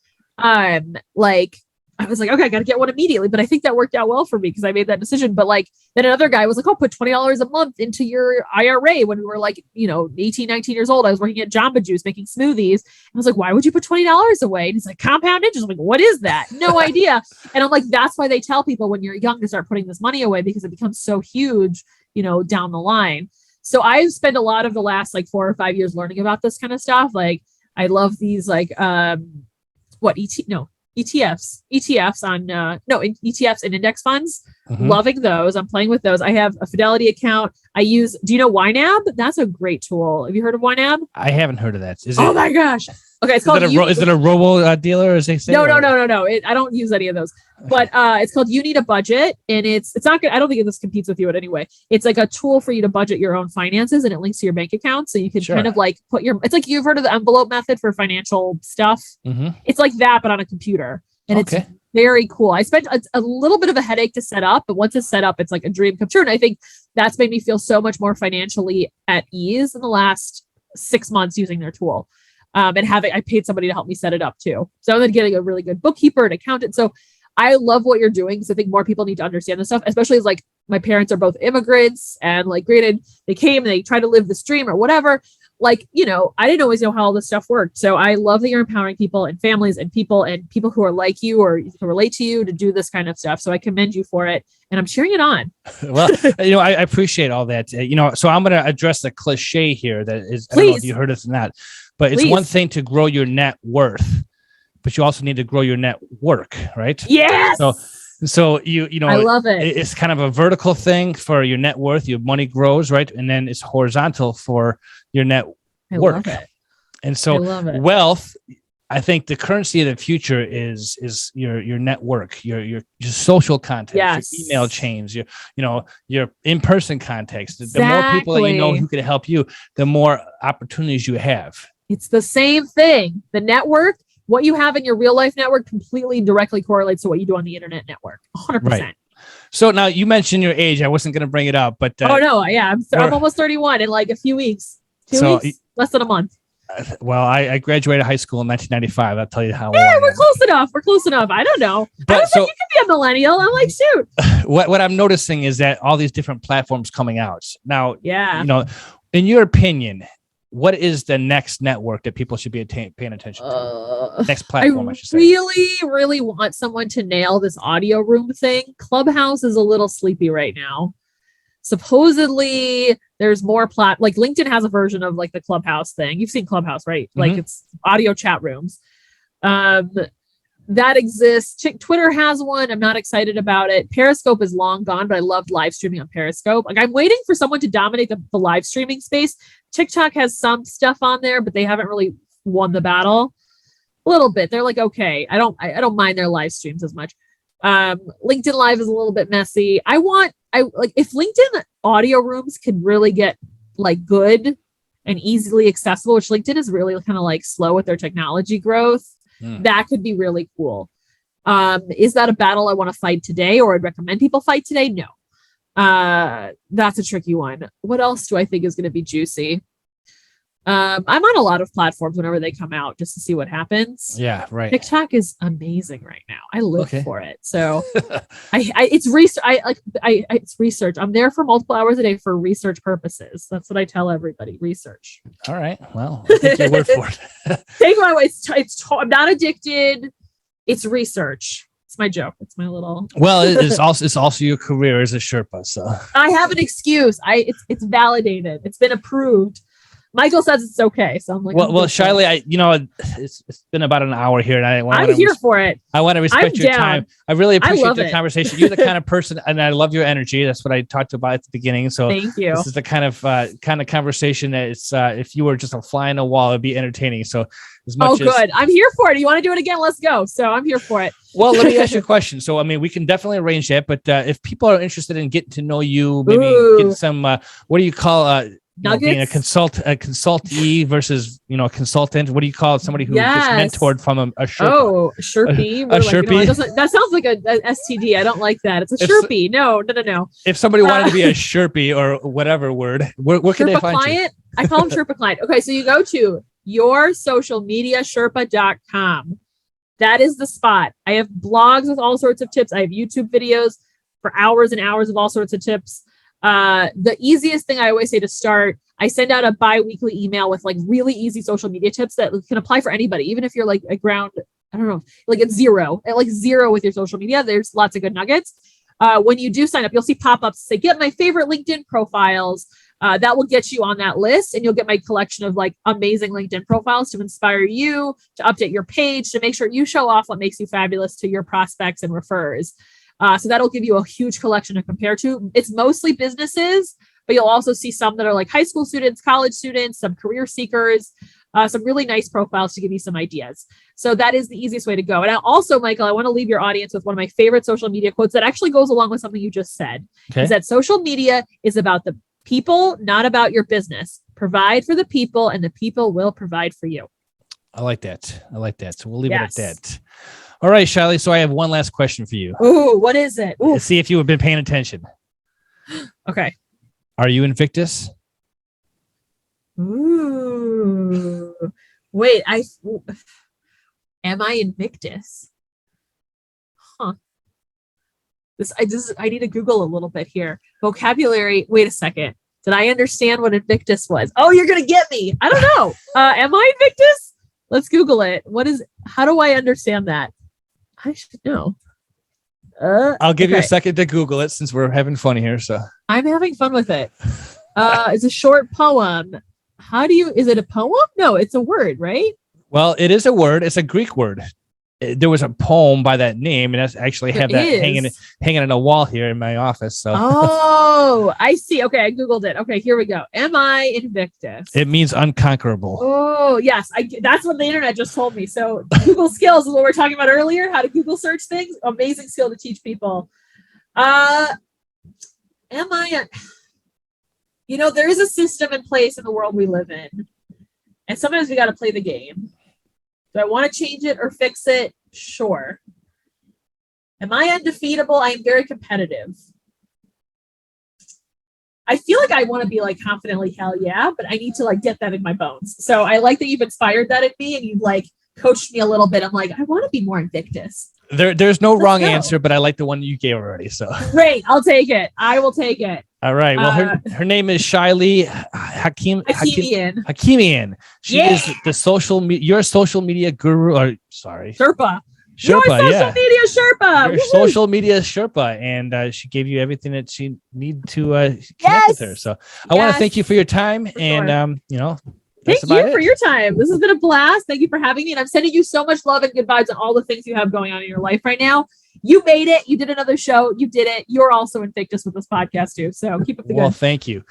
Speaker 7: I was like, okay, I got to get one immediately. But I think that worked out well for me because I made that decision. But like, then another guy was like, oh, put $20 a month into your IRA when we were like, 18, 19 years old. I was working at Jamba Juice making smoothies. I was like, why would you put $20 away? And he's like, compound interest. I'm like, what is that? No idea. And I'm like, that's why they tell people when you're young to start putting this money away, because it becomes so huge, down the line. So I've spent a lot of the last like 4 or 5 years learning about this kind of stuff. Like, I love these like, ETFs on ETFs and index funds. Mm-hmm. Loving those. I'm playing with those. I have a Fidelity account. Do you know YNAB? That's a great tool. Have you heard of YNAB?
Speaker 1: I haven't heard of that.
Speaker 7: Oh my gosh. Okay, it's called.
Speaker 1: Is it a robo dealer, as they say?
Speaker 7: No. I don't use any of those. But it's called You Need a Budget, and it's not good. I don't think this competes with you, but anyway, it's like a tool for you to budget your own finances, and it links to your bank account, so you can kind of like put your. It's like you've heard of the envelope method for financial stuff. Mm-hmm. It's like that, but on a computer, and it's very cool. I spent a little bit of a headache to set up, but once it's set up, it's like a dream come true. And I think that's made me feel so much more financially at ease in the last 6 months using their tool. And I paid somebody to help me set it up too. So I'm then getting a really good bookkeeper and accountant. So I love what you're doing because I think more people need to understand this stuff, especially as like my parents are both immigrants, and like, granted, they came and they tried to live this dream or whatever. Like, I didn't always know how all this stuff worked. So I love that you're empowering people and families and people who are like you or who relate to you to do this kind of stuff. So I commend you for it, and I'm cheering it on.
Speaker 1: Well, I appreciate all that. So I'm going to address the cliche here that is, I don't know if you heard it or not, but it's one thing to grow your net worth, but you also need to grow your network, right?
Speaker 7: Yes.
Speaker 1: So I
Speaker 7: love it.
Speaker 1: It's kind of a vertical thing for your net worth. Your money grows, right? And then it's horizontal for your net work. And so wealth, I think the currency of the future is your network, your social contacts, your email chains, your in-person contacts. The more people that you know who can help you, the more opportunities you have.
Speaker 7: It's the same thing. The network, what you have in your real life network completely directly correlates to what you do on the internet network. 100%. Right.
Speaker 1: So now you mentioned your age. I wasn't going to bring it up, but
Speaker 7: I'm almost 31 in like a few weeks. 2 weeks, less than a month.
Speaker 1: Well, I graduated high school in 1995. I'll tell you how.
Speaker 7: Yeah, we're close enough. We're close enough. I don't know. You can be a millennial. I'm like, shoot.
Speaker 1: What I'm noticing is that all these different platforms coming out now.
Speaker 7: Yeah.
Speaker 1: In your opinion, what is the next network that people should be paying attention to? Next platform, I should say.
Speaker 7: Really, really want someone to nail this audio room thing. Clubhouse is a little sleepy right now. Supposedly, there's more like LinkedIn has a version of like the Clubhouse thing. You've seen Clubhouse, right? Like it's audio chat rooms. That exists. Twitter has one. I'm not excited about it. Periscope is long gone, but I loved live streaming on Periscope. Like, I'm waiting for someone to dominate the live streaming space. TikTok has some stuff on there, but they haven't really won the battle. A little bit. They're like, okay, I don't mind their live streams as much. LinkedIn Live is a little bit messy. If LinkedIn audio rooms could really get like good and easily accessible, which LinkedIn is really kind of like slow with their technology growth. That could be really cool. Is that a battle I want to fight today, or I'd recommend people fight today? No. That's a tricky one. What else do I think is going to be juicy? I'm on a lot of platforms whenever they come out just to see what happens.
Speaker 1: Yeah, right.
Speaker 7: TikTok is amazing right now. I live for it. So it's research. It's research. I'm there for multiple hours a day for research purposes. That's what I tell everybody. Research.
Speaker 1: All right. Well, I'll take your word for it.
Speaker 7: Take my way. I'm not addicted. It's research. It's my joke. It's my little.
Speaker 1: Well, it's also your career as a Sherpa. So
Speaker 7: I have an excuse. It's validated. It's been approved. Michael says it's okay, so I'm like,
Speaker 1: well, Shiley, it's been about an hour here, and
Speaker 7: I'm here for it.
Speaker 1: I want to respect your time. I really appreciate the conversation. You're the kind of person, and I love your energy. That's what I talked about at the beginning. So
Speaker 7: thank you.
Speaker 1: This is the kind of conversation that it's if you were just a fly on the wall, it'd be entertaining. So as much
Speaker 7: good. I'm here for it. You want to do it again? Let's go. So I'm here for it.
Speaker 1: Well, let me ask you a question. So, I mean, we can definitely arrange that, but if people are interested in getting to know you, maybe get some, what do you call being a consultee versus a consultant? What do you call it? Somebody who just mentored from a Sherpa?
Speaker 7: Oh, Sherpie.
Speaker 1: A Sherpie.
Speaker 7: That sounds like a STD. I don't like that. It's a Sherpie. No.
Speaker 1: If somebody wanted to be a Sherpie or whatever word, where can they find
Speaker 7: client? I call them Sherpa client. Okay, so you go to yoursocialmediasherpa.com. That is the spot. I have blogs with all sorts of tips. I have YouTube videos for hours and hours of all sorts of tips. The easiest thing I always say to start, I send out a bi-weekly email with like really easy social media tips that can apply for anybody, even if you're like a ground, I don't know, like at zero with your social media. There's lots of good nuggets. When you do sign up, you'll see pop-ups say, get my favorite LinkedIn profiles. That will get you on that list, and you'll get my collection of like amazing LinkedIn profiles to inspire you to update your page, to make sure you show off what makes you fabulous to your prospects and refers. So that'll give you a huge collection to compare to. It's mostly businesses, but you'll also see some that are like high school students, college students, some career seekers, some really nice profiles to give you some ideas. So that is the easiest way to go. And also, Michael, I want to leave your audience with one of my favorite social media quotes that actually goes along with something you just said, is that social media is about the people, not about your business. Provide for the people, and the people will provide for you.
Speaker 1: I like that. So we'll leave it at that. All right, Shiley. So I have one last question for you.
Speaker 7: Ooh, what is it? Ooh.
Speaker 1: Let's see if you have been paying attention.
Speaker 7: Okay.
Speaker 1: Are you Invictus?
Speaker 7: Ooh. Wait, am I Invictus? Huh. I need to Google a little bit here. Vocabulary. Wait a second. Did I understand what Invictus was? Oh, you're gonna get me. I don't know. Am I Invictus? Let's Google it. How do I understand that? I should know.
Speaker 1: I'll give you a second to Google it since we're having fun here. So
Speaker 7: I'm having fun with it. It's a short poem. Is it a poem? No, it's a word, right?
Speaker 1: Well, it is a word. It's a Greek word. There was a poem by that name, and I actually have that hanging on a wall here in my office. So,
Speaker 7: oh, I see. Okay, I Googled it. Okay, here we go. Am I Invictus?
Speaker 1: It means unconquerable.
Speaker 7: Oh, yes. That's what the internet just told me. So, Google skills is what we were talking about earlier. How to Google search things. Amazing skill to teach people. Am I? There is a system in place in the world we live in, and sometimes we got to play the game. Do I want to change it or fix it? Sure. Am I undefeatable? I am very competitive. I feel like I want to be like confidently, hell yeah, but I need to like get that in my bones. So I like that you've inspired that in me and you've like coached me a little bit. I'm like, I want to be more Invictus.
Speaker 1: There's no wrong answer, but I like the one you gave already. So
Speaker 7: great. I'll take it. I will take it.
Speaker 1: All right. Well, her name is Shiley Hakimian. She is your social media guru.
Speaker 7: Sherpa.
Speaker 1: Social
Speaker 7: media Sherpa.
Speaker 1: Your social media Sherpa, and she gave you everything that she need to connect with her. So I want to thank you for your time, and
Speaker 7: thank you for your time. This has been a blast. Thank you for having me, and I'm sending you so much love and good vibes on all the things you have going on in your life right now. You made it. You did another show. You did it. You're also Invictus with this podcast too. So keep up the good.
Speaker 1: Well, thank you.